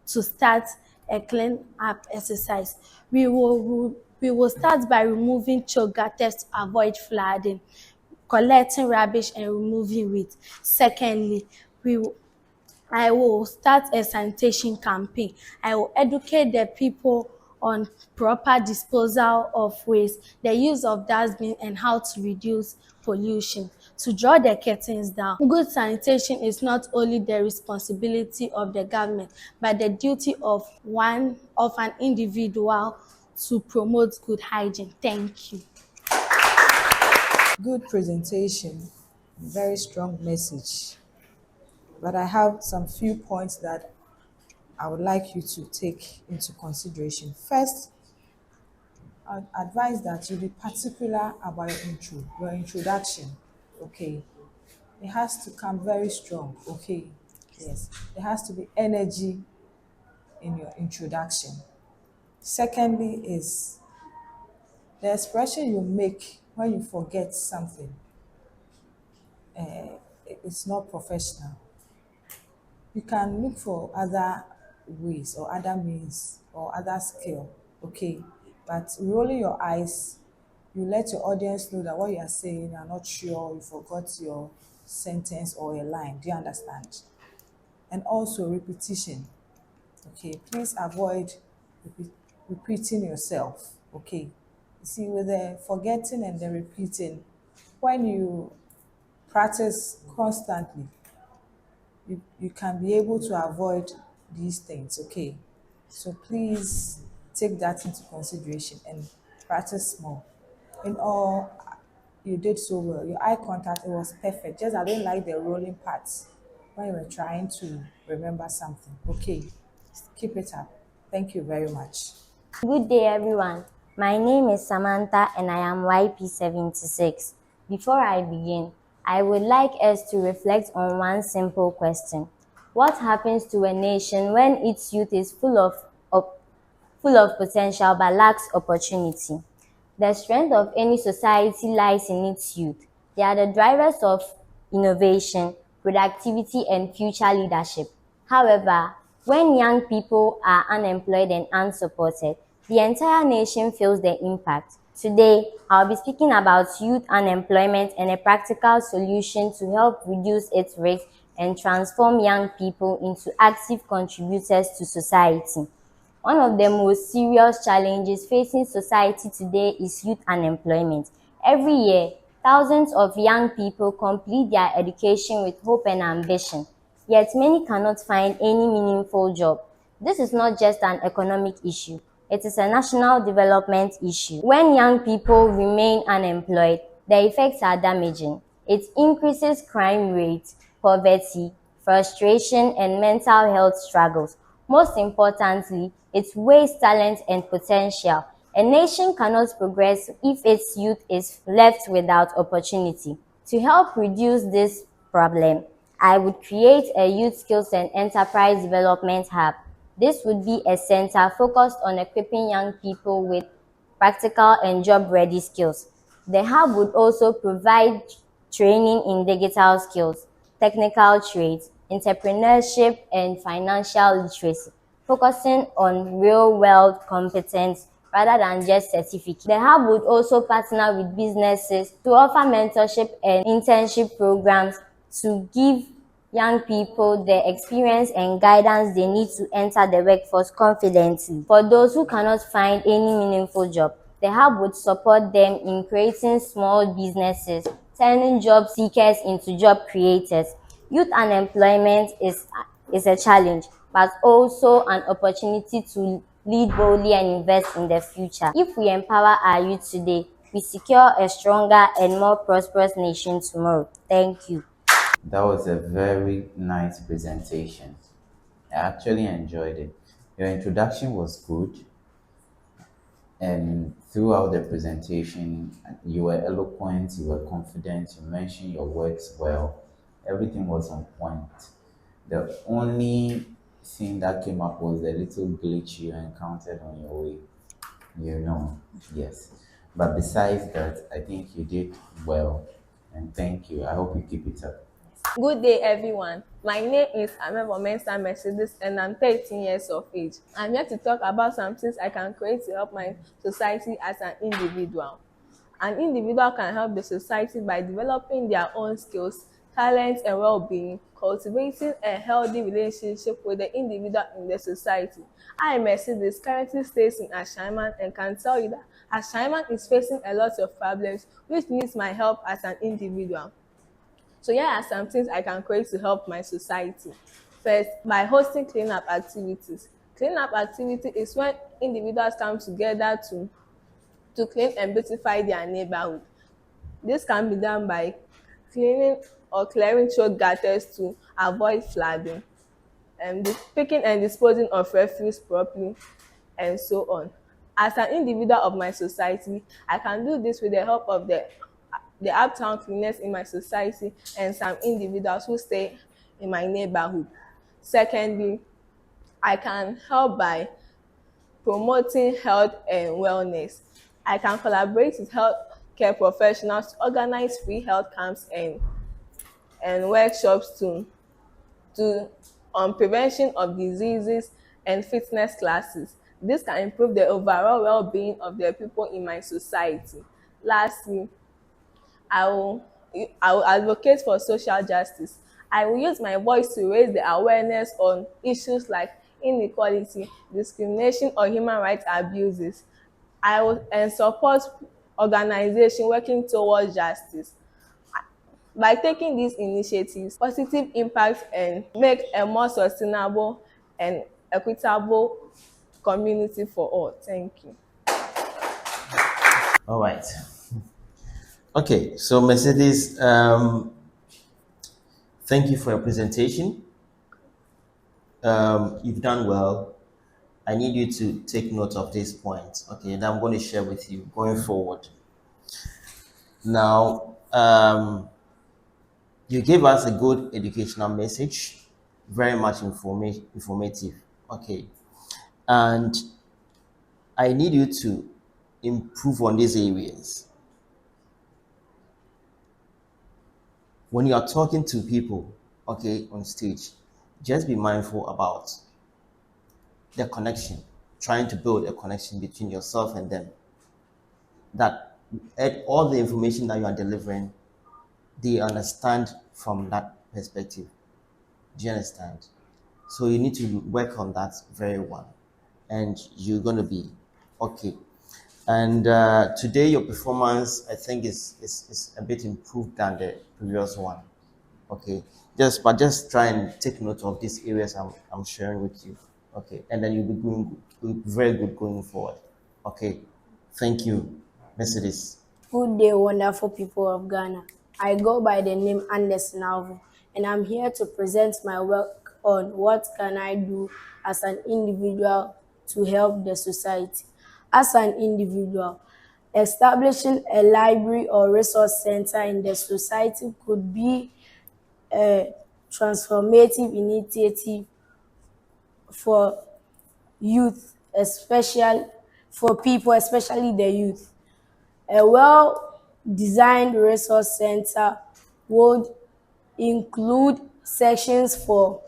S10: to start a clean up exercise. We
S11: We will start by removing choke gutters to avoid flooding, collecting rubbish and removing weeds. Secondly, I will start a sanitation campaign. I will educate the people on proper disposal of waste, the use of dustbin, and how to reduce pollution. To draw the curtains down, good sanitation is not only the responsibility of the government, but the duty of an individual to promote good hygiene. Thank you.
S3: Good presentation, very strong message. But I have some few points that I would like you to take into consideration. First, I'd advise that you be particular about your introduction. Okay, it has to come very strong. Okay, yes, there has to be energy in your introduction. Secondly, is the expression you make when you forget something. It's not professional. You can look for other ways or other means or other skill, okay? But rolling your eyes, you let your audience know that what you are saying, you are not sure, you forgot your sentence or a line. Do you understand? And also repetition, okay? Please avoid repeating yourself, okay? You see, with the forgetting and the repeating, when you practice constantly, you can be able to avoid these things, okay? So please take that into consideration and practice more. In all, you did so well. Your eye contact, it was perfect. Just I didn't like the rolling parts when you were trying to remember something. Okay, keep it up. Thank you very much.
S13: Good day, everyone. My name is Samantha and I am YP76. Before I begin, I would like us to reflect on one simple question. What happens to a nation when its youth is full of potential but lacks opportunity? The strength of any society lies in its youth. They are the drivers of innovation, productivity, and future leadership. However, when young people are unemployed and unsupported, the entire nation feels the impact. Today, I'll be speaking about youth unemployment and a practical solution to help reduce its risk and transform young people into active contributors to society. One of the most serious challenges facing society today is youth unemployment. Every year, thousands of young people complete their education with hope and ambition, yet many cannot find any meaningful job. This is not just an economic issue, it is a national development issue. When young people remain unemployed, the effects are damaging. It increases crime rates, poverty, frustration, and mental health struggles. Most importantly, it wastes talent and potential. A nation cannot progress if its youth is left without opportunity. To help reduce this problem, I would create a youth skills and enterprise development hub. This would be a center focused on equipping young people with practical and job-ready skills. The hub would also provide training in digital skills, technical trades, entrepreneurship, and financial literacy, focusing on real-world competence rather than just certificates. The hub would also partner with businesses to offer mentorship and internship programs to give young people the experience and guidance they need to enter the workforce confidently. For those who cannot find any meaningful job, the hub would support them in creating small businesses, turning job seekers into job creators. Youth unemployment is a challenge, but also an opportunity to lead boldly and invest in the future. If we empower our youth today, we secure a stronger and more prosperous nation tomorrow. Thank you.
S5: That was a very nice presentation. I actually enjoyed it. Your introduction was good, and throughout the presentation, you were eloquent, you were confident, you mentioned your words well. Everything was on point. The only thing that came up was the little glitch you encountered on your way. You know, yes. But besides that, I think you did well, and thank you. I hope you keep it up.
S11: Good day, everyone. My name is Amebo Mensa Mercedes, and I'm 13 years of age. I'm here to talk about some things I can create to help my society as an individual. An individual can help the society by developing their own skills, talents, and well-being, cultivating a healthy relationship with the individual in the society. I, Mercedes, currently stays in Ashaiman and can tell you that Ashaiman is facing a lot of problems which needs my help as an individual. So here are some things I can create to help my society. First, by hosting cleanup activities. Cleanup activity is when individuals come together to clean and beautify their neighborhood. This can be done by cleaning or clearing throat gutters to avoid flooding, and picking and disposing of refuse properly, and so on. As an individual of my society, I can do this with the help of the uptown cleaners in my society and some individuals who stay in my neighborhood. Secondly, I can help by promoting health and wellness. I can collaborate with healthcare professionals to organize free health camps and workshops to on prevention of diseases and fitness classes. This can improve the overall well-being of the people in my society. Lastly, I will I will advocate for social justice. I will use my voice to raise the awareness on issues like inequality, discrimination, or human rights abuses. I will and support organizations working towards justice. By taking these initiatives, positive impact and make a more sustainable and equitable community for all. Thank you.
S7: All right. Okay, so Mercedes, thank you for your presentation. You've done well. I need you to take note of these points, okay, that I'm going to share with you going forward. Now, you gave us a good educational message, very much informative, okay, and I need you to improve on these areas. When you are talking to people, okay, on stage, just be mindful about the connection, trying to build a connection between yourself and them. That all the information that you are delivering, they understand from that perspective. Do you understand? So you need to work on that very well, and you're going to be okay. And today your performance, I think, is a bit improved than the previous one. Okay, just try and take note of these areas I'm sharing with you. Okay, and then you'll be very good going forward. Okay, thank you, Mercedes.
S6: Good day, wonderful people of Ghana. I go by the name Andes Nalvo, and I'm here to present my work on what can I do as an individual to help the society. As an individual, establishing a library or resource center in the society could be a transformative initiative for youth, especially for people, especially the youth. A well-designed resource center would include sections for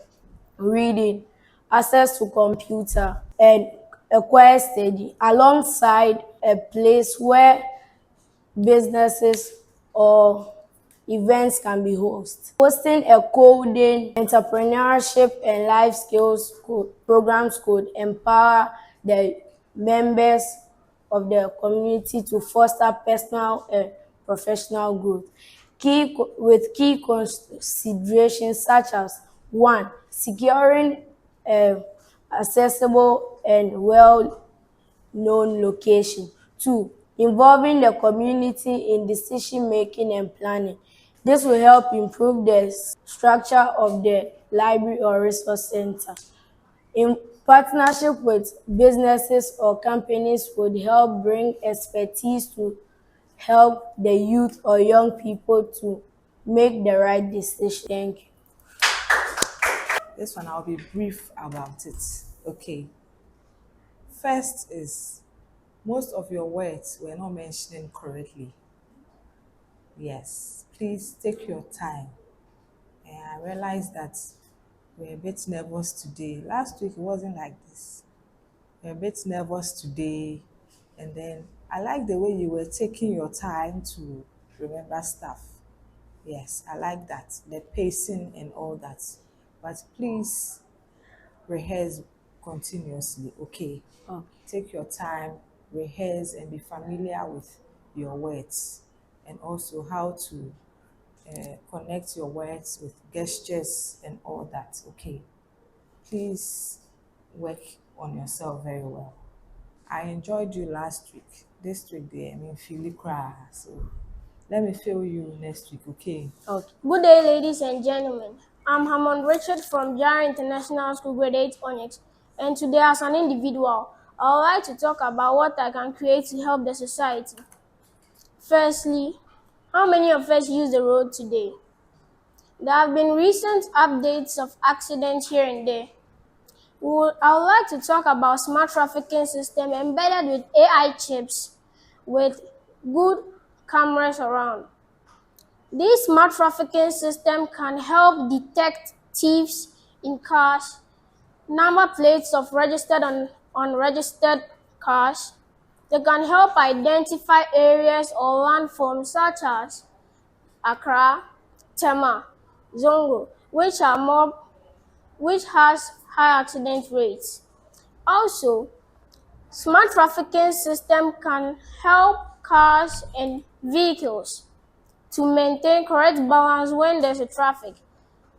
S6: reading, access to computer, and a quiet study, alongside a place where businesses or events can be hosted. Hosting a coding, entrepreneurship, and life skills programs could empower the members of the community to foster personal and professional growth. With key considerations such as 1. Securing a accessible and well-known location. 2. Involving the community in decision-making and planning. This will help improve the structure of the library or resource center. In partnership with businesses or companies would help bring expertise to help the youth or young people to make the right decision. Thank you.
S3: This one I'll be brief about it. Okay. First is most of your words were not mentioned correctly. Yes, please take your time I realized that we're a bit nervous today. Last week it wasn't like this. We're a bit nervous today. And then I like the way you were taking your time to remember stuff. Yes, I like that. The pacing and all that. But please rehearse continuously, okay? Take your time, rehearse, and be familiar with your words, and also how to connect your words with gestures and all that, okay? Please work on yourself very well. I enjoyed you last week. This week, feel it cry. So let me feel you next week, okay?
S14: Okay. Good day, ladies and gentlemen. I'm Hammond Richard from Jara International School, Grade 8 Onyx. And today, as an individual, I would like to talk about what I can create to help the society. Firstly, how many of us use the road today? There have been recent updates of accidents here and there. I would like to talk about smart trafficking system embedded with AI chips with good cameras around. This smart trafficking system can help detect thieves in cars, number plates of registered and unregistered cars. They can help identify areas or landforms such as Accra, Tema, Zongo, which has high accident rates. Also, smart trafficking system can help cars and vehicles to maintain correct balance when there's a traffic.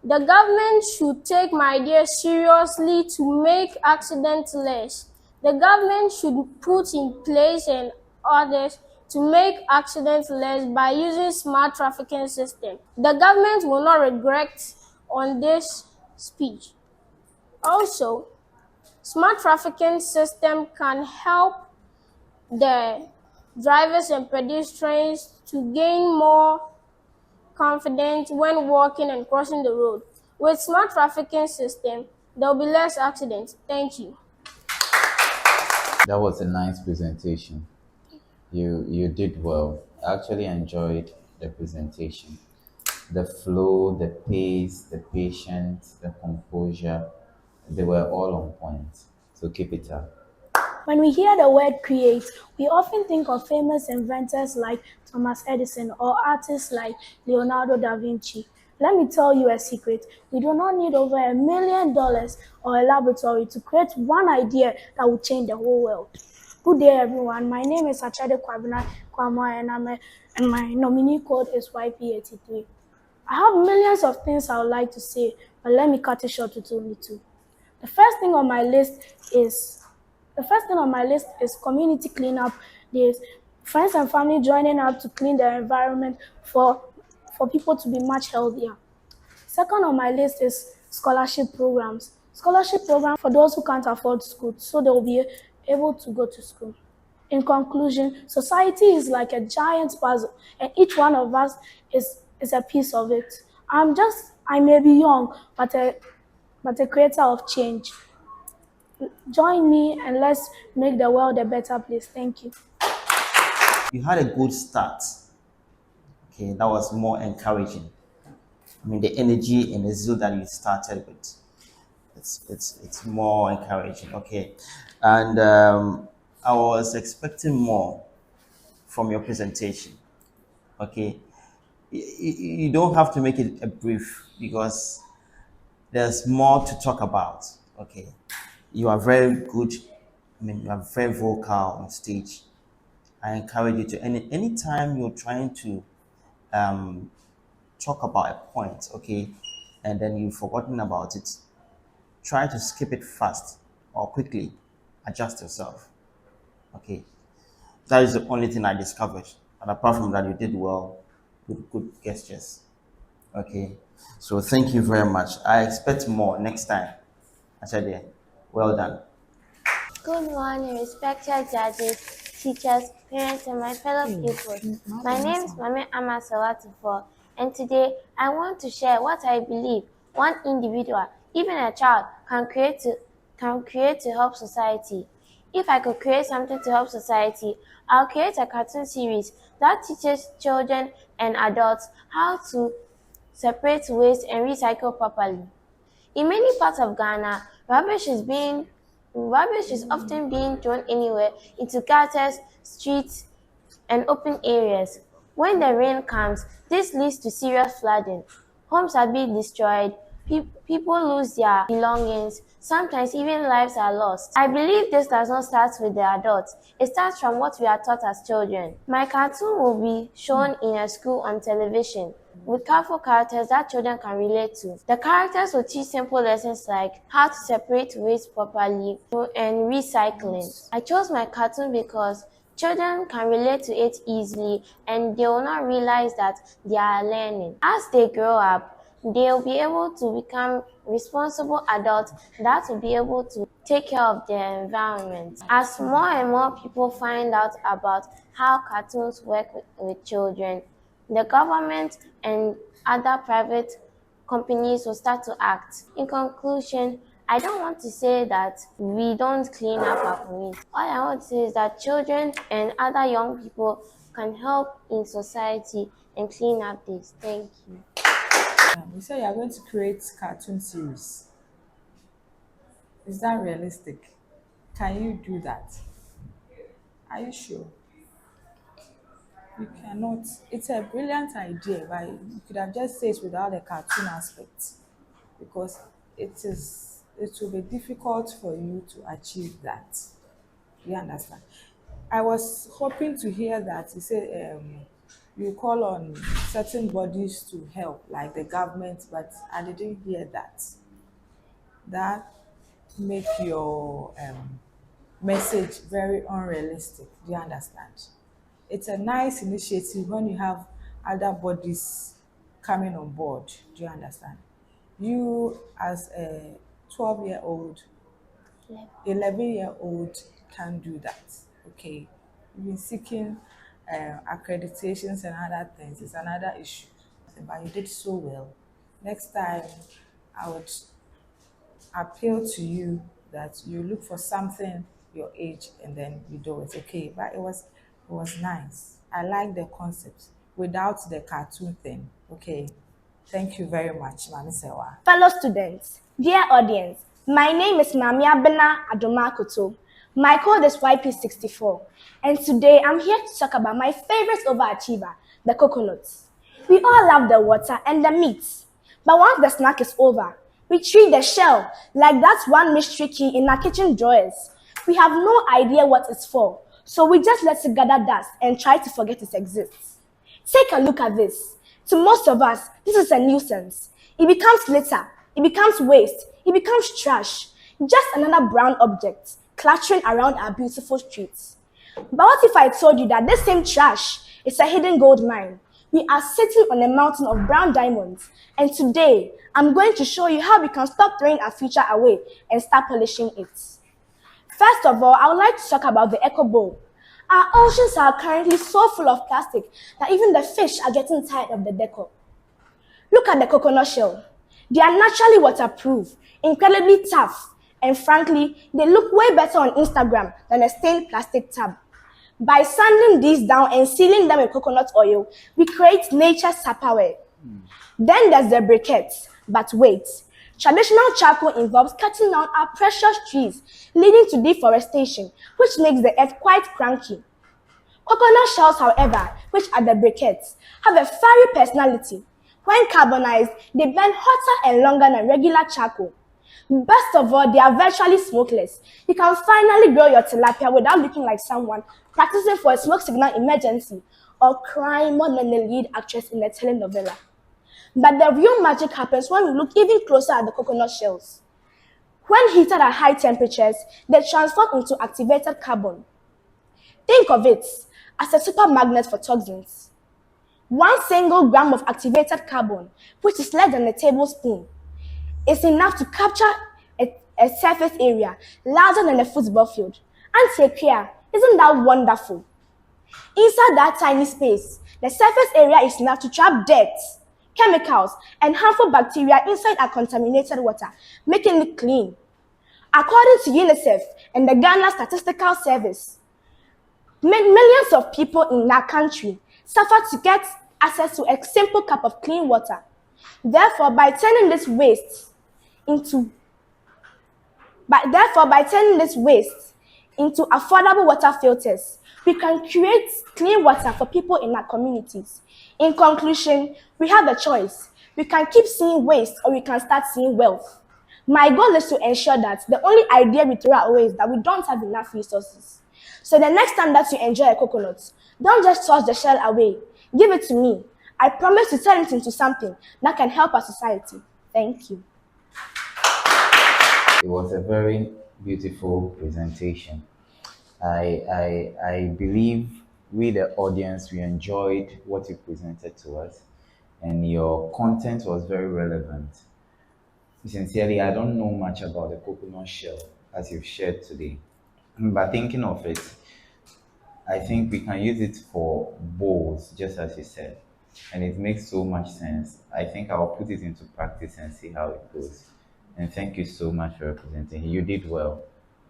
S14: The government should take my idea seriously to make accidents less. The government should put in place and others to make accidents less by using smart trafficking system. The government will not regret on this speech. Also, smart trafficking system can help the drivers and pedestrians to gain more confidence when walking and crossing the road. With smart trafficking system, there will be less accidents. Thank you.
S5: That was a nice presentation. You did well. I actually enjoyed the presentation. The flow, the pace, the patience, the composure, they were all on point. So keep it up.
S14: When we hear the word create, we often think of famous inventors like Thomas Edison or artists like Leonardo da Vinci. Let me tell you a secret. We do not need over $1 million or a laboratory to create one idea that will change the whole world. Good day, everyone. My name is Achade Kwabena Kwama, and my nominee code is YP83. I have millions of things I would like to say, but let me cut it short to only two. The first thing on my list is community cleanup days. Friends and family joining up to clean the environment for people to be much healthier. Second on my list is scholarship programs. Scholarship program for those who can't afford school, so they will be able to go to school. In conclusion, society is like a giant puzzle, and each one of us is a piece of it. I may be young, but a creator of change. Join me and let's make the world a better place. Thank you.
S7: You had a good start. Okay, that was more encouraging. I mean, the energy and the zeal that you started with, it's more encouraging. Okay, and I was expecting more from your presentation. Okay, you don't have to make it a brief because there's more to talk about. Okay, you are very good. I mean, you are very vocal on stage. I encourage you to anytime you're trying to talk about a point, okay, and then you've forgotten about it, try to skip it fast or quickly adjust yourself. Okay, that is the only thing I discovered. And apart from that, you did well with good gestures. Okay, so thank you very much. I expect more next time. I said, well done.
S8: Good morning, respected judges, teachers, parents, and my fellow pupils. My name is Mame Ama Sawatufo, and today I want to share what I believe one individual, even a child, can create to help society. If I could create something to help society, I'll create a cartoon series that teaches children and adults how to
S10: separate waste, and recycle properly. In many parts of Ghana, rubbish is often being thrown anywhere into gutters, streets, and open areas. When the rain comes, this leads to serious flooding. Homes are being destroyed, people lose their belongings, sometimes even lives are lost. I believe this does not start with the adults. It starts from what we are taught as children. My cartoon will be shown in a school on television with colorful characters that children can relate to. The characters will teach simple lessons like how to separate waste properly and recycling. I chose my cartoon because children can relate to it easily and they will not realize that they are learning. As they grow up, they will be able to become responsible adults that will be able to take care of their environment. As more and more people find out about how cartoons work with children, the government and other private companies will start to act. In conclusion, I don't want to say that we don't clean up our community. All I want to say is that children and other young people can help in society and clean up this. Thank you.
S3: You say you are going to create cartoon series. Is that realistic? Can you do that? Are you sure? You cannot. It's a brilliant idea, but you could have just said it without the cartoon aspect, because it will be difficult for you to achieve that. You understand? I was hoping to hear that you say you call on certain bodies to help, like the government, but I didn't hear that. That make your message very unrealistic. Do you understand? It's a nice initiative when you have other bodies coming on board. Do you understand? You as a 12-year-old, 11-year-old can do that. Okay, you've been seeking accreditations and other things. It's another issue, but you did so well. Next time, I would appeal to you that you look for something your age and then you do it. Okay, but it was nice. I like the concept without the cartoon thing. Okay, thank you very much, Mami Sewa.
S15: Fellow students, dear audience, my name is Mamia Bena Adomakoto. My code is YP64, and today I'm here to talk about my favorite overachiever, the coconuts. We all love the water and the meat, but once the snack is over, we treat the shell like that's one mystery key in our kitchen drawers. We have no idea what it's for, so we just let it gather dust and try to forget it exists. Take a look at this. To most of us, this is a nuisance. It becomes litter, it becomes waste, it becomes trash. Just another brown object cluttering around our beautiful streets. But what if I told you that this same trash is a hidden gold mine? We are sitting on a mountain of brown diamonds, and today I'm going to show you how we can stop throwing our future away and start polishing it. First of all, I would like to talk about the eco bowl. Our oceans are currently so full of plastic that even the fish are getting tired of the decor. Look at the coconut shell. They are naturally waterproof, incredibly tough, and frankly, they look way better on Instagram than a stained plastic tub. By sanding these down and sealing them with coconut oil, we create nature's Tupperware. Then there's the briquettes. But wait, traditional charcoal involves cutting down our precious trees, leading to deforestation, which makes the earth quite cranky. Coconut shells, however, which are the briquettes, have a fiery personality. When carbonized, they burn hotter and longer than regular charcoal. Best of all, they are virtually smokeless. You can finally grill your tilapia without looking like someone practicing for a smoke signal emergency or crying more than the lead actress in a telenovela. But the real magic happens when we look even closer at the coconut shells. When heated at high temperatures, they transform into activated carbon. Think of it as a super magnet for toxins. 1 single gram of activated carbon, which is less than a tablespoon, is enough to capture a surface area larger than a football field. Antiquia, isn't that wonderful? Inside that tiny space, the surface area is enough to trap dirt, chemicals, and harmful bacteria inside our contaminated water, making it clean. According to UNICEF and the Ghana Statistical Service, millions of people in our country suffer to get access to a simple cup of clean water. Therefore, by turning this waste into affordable water filters, we can create clean water for people in our communities. In conclusion, we have a choice. We can keep seeing waste or we can start seeing wealth. My goal is to ensure that the only idea we throw away is that we don't have enough resources. So the next time that you enjoy a coconut, don't just toss the shell away. Give it to me. I promise to turn it into something that can help our society. Thank you.
S5: It was a very beautiful presentation. I believe we, the audience, we enjoyed what you presented to us, and your content was very relevant. Sincerely, I don't know much about the coconut shell as you've shared today, but thinking of it, I think we can use it for bowls, just as you said, and it makes so much sense. I think I'll put it into practice and see how it goes. And thank you so much for representing. You did well.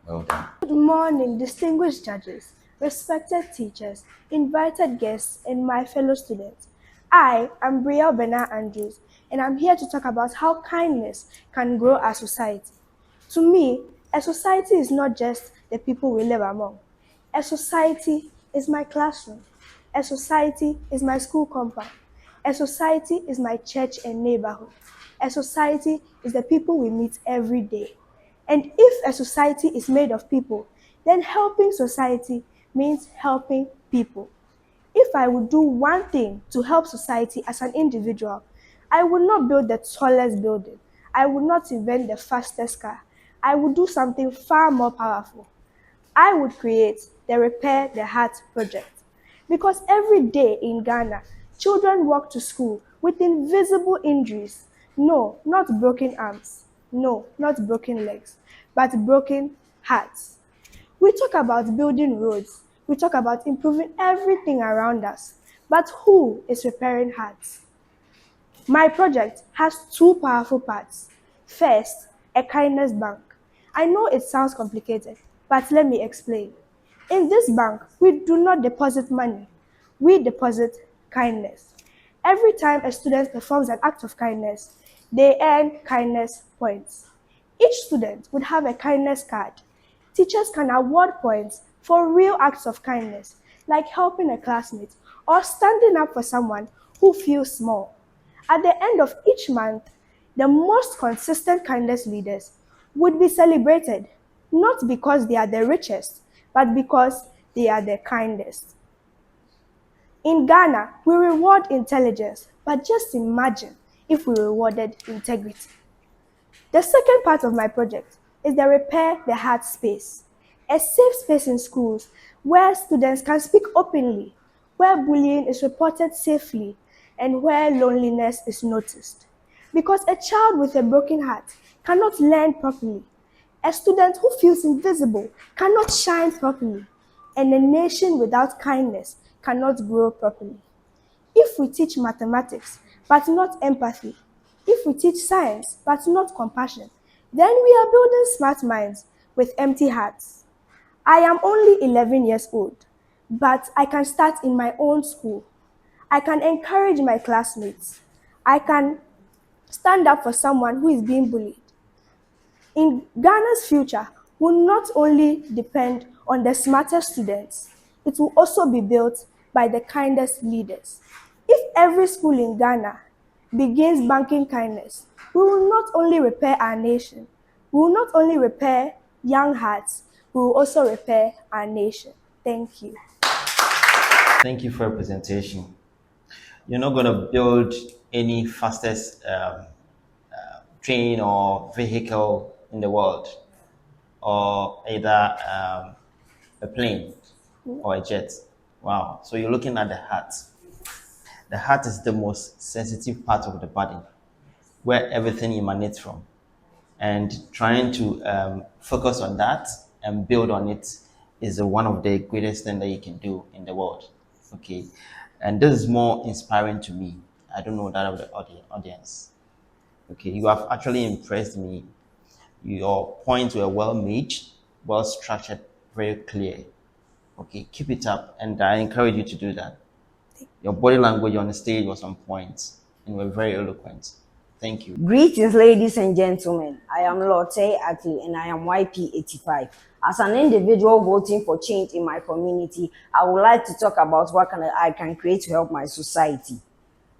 S5: Well done.
S10: Good morning, distinguished judges, respected teachers, invited guests, and my fellow students. I am Brielle Bernard Andrews, and I'm here to talk about how kindness can grow our society. To me, a society is not just the people we live among. A society is my classroom. A society is my school compound. A society is my church and neighborhood. A society is the people we meet every day. And if a society is made of people, then helping society means helping people. If I would do one thing to help society as an individual, I would not build the tallest building. I would not invent the fastest car. I would do something far more powerful. I would create the Repair the Heart project. Because every day in Ghana, children walk to school with invisible injuries. No, not broken arms. No, not broken legs, but broken hearts. We talk about building roads. We talk about improving everything around us. But who is repairing hearts? My project has two powerful parts. First, a kindness bank. I know it sounds complicated, but let me explain. In this bank, we do not deposit money. We deposit kindness. Every time a student performs an act of kindness, they earn kindness points. Each student would have a kindness card. Teachers can award points for real acts of kindness, like helping a classmate or standing up for someone who feels small. At the end of each month, the most consistent kindness leaders would be celebrated, not because they are the richest, but because they are the kindest. In Ghana, we reward intelligence, but just imagine if we rewarded integrity. The second part of my project is the Repair the Heart space, a safe space in schools where students can speak openly, where bullying is reported safely, and where loneliness is noticed. Because a child with a broken heart cannot learn properly. A student who feels invisible cannot shine properly. And a nation without kindness cannot grow properly. If we teach mathematics but not empathy, if we teach science but not compassion, then we are building smart minds with empty hearts. I am only 11 years old, but I can start in my own school. I can encourage my classmates. I can stand up for someone who is being bullied. In Ghana's future will not only depend on the smartest students, it will also be built by the kindest leaders. If every school in Ghana begins banking kindness, we will not only repair our nation, we will not only repair young hearts, we will also repair our nation. Thank you.
S7: Thank you for your presentation. You're not going to build any fastest train or vehicle in the world, or either a plane or a jet. Wow. So you're looking at the heart. The heart is the most sensitive part of the body where everything emanates from. And trying to focus on that and build on it is one of the greatest things that you can do in the world. Okay. And this is more inspiring to me. I don't know that of the audience. Okay. You have actually impressed me. Your points were well made, well structured, very clear. Okay. Keep it up. And I encourage you to do that. Your body language on the stage was on point. You were very eloquent. Thank you.
S16: Greetings, ladies and gentlemen. I am Lotte Ati and I am YP85. As an individual voting for change in my community, I would like to talk about what I can create to help my society.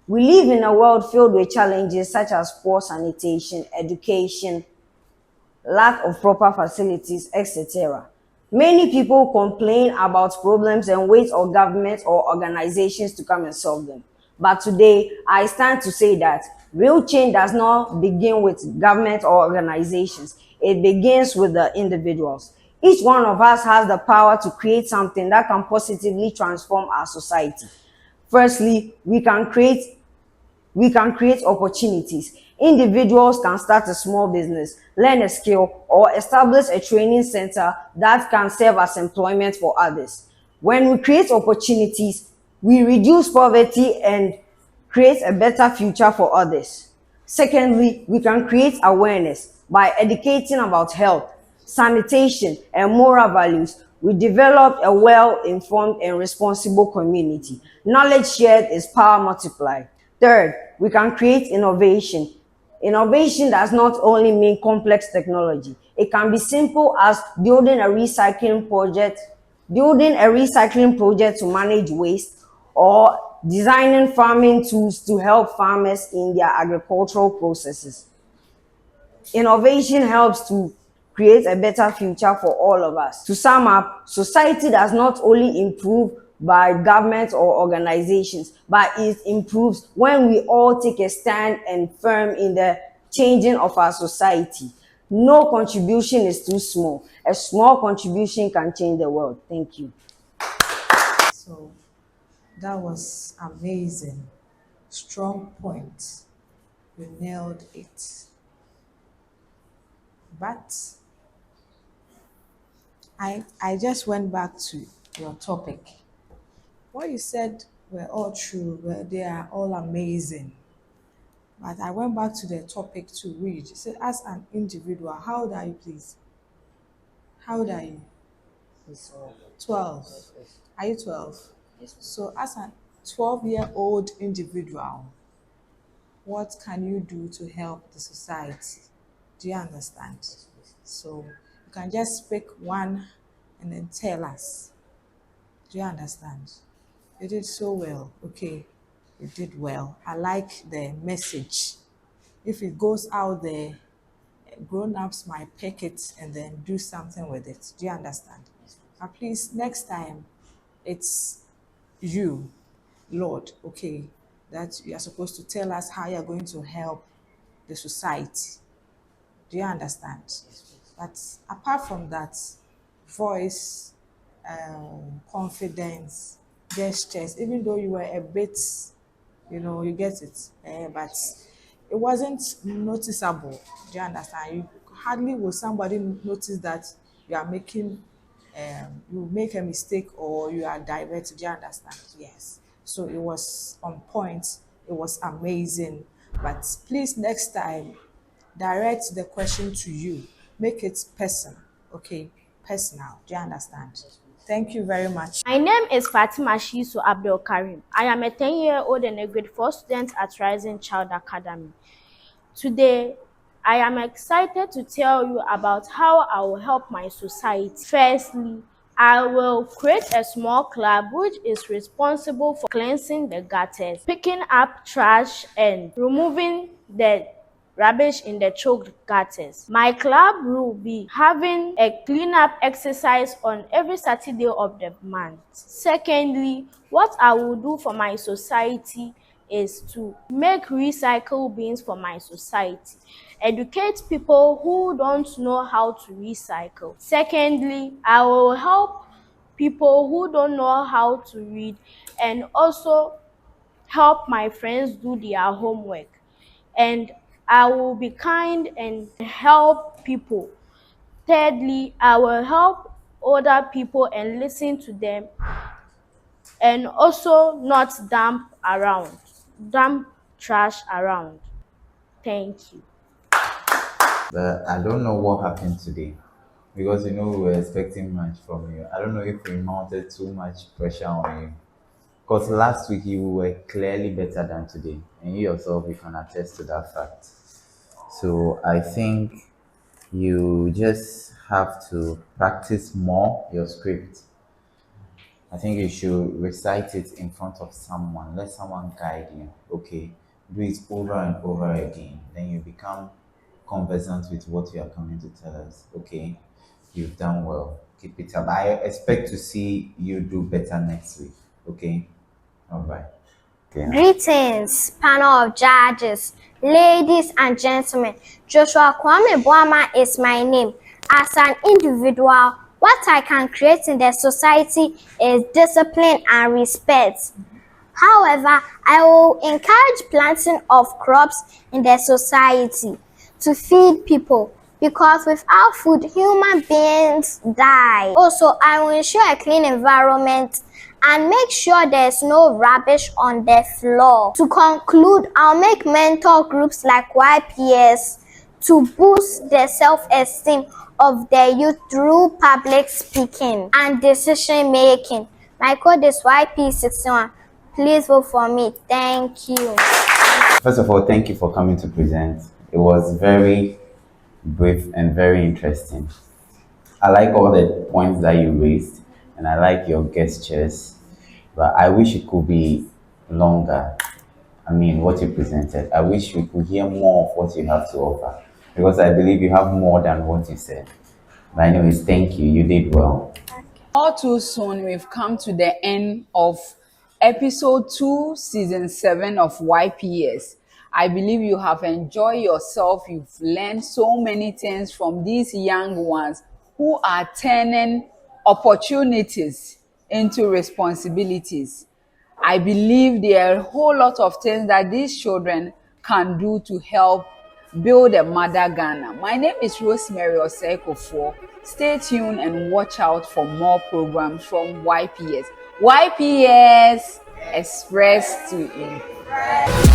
S16: We live in a world filled with challenges such as poor sanitation, education, lack of proper facilities, etc. Many people complain about problems and wait on government or organizations to come and solve them. But today, I stand to say that real change does not begin with government or organizations. It begins with the individuals. Each one of us has the power to create something that can positively transform our society. Firstly, we can create opportunities. Individuals can start a small business, learn a skill, or establish a training center that can serve as employment for others. When we create opportunities, we reduce poverty and create a better future for others. Secondly, we can create awareness by educating about health, sanitation, and moral values. We develop a well-informed and responsible community. Knowledge shared is power multiplied. Third, we can create innovation. Innovation does not only mean complex technology. It can be simple as building a recycling project to manage waste, or designing farming tools to help farmers in their agricultural processes. Innovation helps to create a better future for all of us. To sum up, society does not only improve by government or organizations, but it improves when we all take a stand and firm in the changing of our society. No contribution is too small. A small contribution can change the world. Thank you.
S3: So that was amazing. Strong point. You nailed it. But I just went back to your topic. What you said were all true, they are all amazing. But I went back to the topic to read. You said, as an individual, how old are you, please? How old are you? 12. Are you 12? So, as a 12-year-old individual, what can you do to help the society? Do you understand? So, you can just pick one and then tell us. Do you understand? You did so well. Okay, you did well. I like the message. If it goes out there, grown-ups might pick it and then do something with it. Do you understand? But please, next time, it's you, Lord, okay, that you are supposed to tell us how you're going to help the society. Do you understand? But apart from that, voice, confidence, gestures, even though you were a bit, you get it, but it wasn't noticeable. Do you understand? You hardly will somebody notice that you are making, you make a mistake or you are diverted. Do you understand? Yes. So it was on point. It was amazing. But please, next time, direct the question to you. Make it personal. Okay? Personal. Do you understand? Thank you very much.
S11: My name is Fatima Shisu Abdul Karim. I am a 10-year-old and a grade 4 student at Rising Child Academy. Today, I am excited to tell you about how I will help my society. Firstly, I will create a small club which is responsible for cleansing the gutters, picking up trash, and removing the rubbish in the choked gutters. My club will be having a cleanup exercise on every Saturday of the month. Secondly, what I will do for my society is to make recycle bins for my society, educate people who don't know how to recycle. Secondly, I will help people who don't know how to read and also help my friends do their homework. And I will be kind and help people. Thirdly, I will help older people and listen to them, and also not dump trash around. Thank you.
S5: But I don't know what happened today because we were expecting much from you. I don't know if we mounted too much pressure on you. Because last week you were clearly better than today, and you yourself you can attest to that fact. So I think you just have to practice more your script. I think you should recite it in front of someone. Let someone guide you. Okay, do it over and over again. Then you become conversant with what you are coming to tell us. Okay, you've done well. Keep it up. I expect to see you do better next week. Okay, all right. Okay.
S4: Greetings, panel of judges, ladies and gentlemen. Joshua Kwame Boama is my name. As an individual, what I can create in the society is discipline and respect. However, I will encourage planting of crops in the society to feed people, because without food, human beings die. Also, I will ensure a clean environment and make sure there's no rubbish on the floor. To conclude, I'll make mentor groups like YPS to boost the self-esteem of the youth through public speaking and decision making. My code is YP61. Please vote for me. Thank you.
S5: First of all, thank you for coming to present. It was very brief and very interesting. I like all the points that you raised, and I like your gestures, but I wish it could be longer. I mean, what you presented. I wish we could hear more of what you have to offer, because I believe you have more than what you said. But anyways, thank you. You did well.
S1: All too soon, we've come to the end of episode 2, season 7 of YPS. I believe you have enjoyed yourself. You've learned so many things from these young ones who are turning opportunities into responsibilities. I believe there are a whole lot of things that these children can do to help build a mother Ghana. My name is Rosemary Osekofor. Stay tuned and watch out for more programs from YPS. YPS Express to Impress.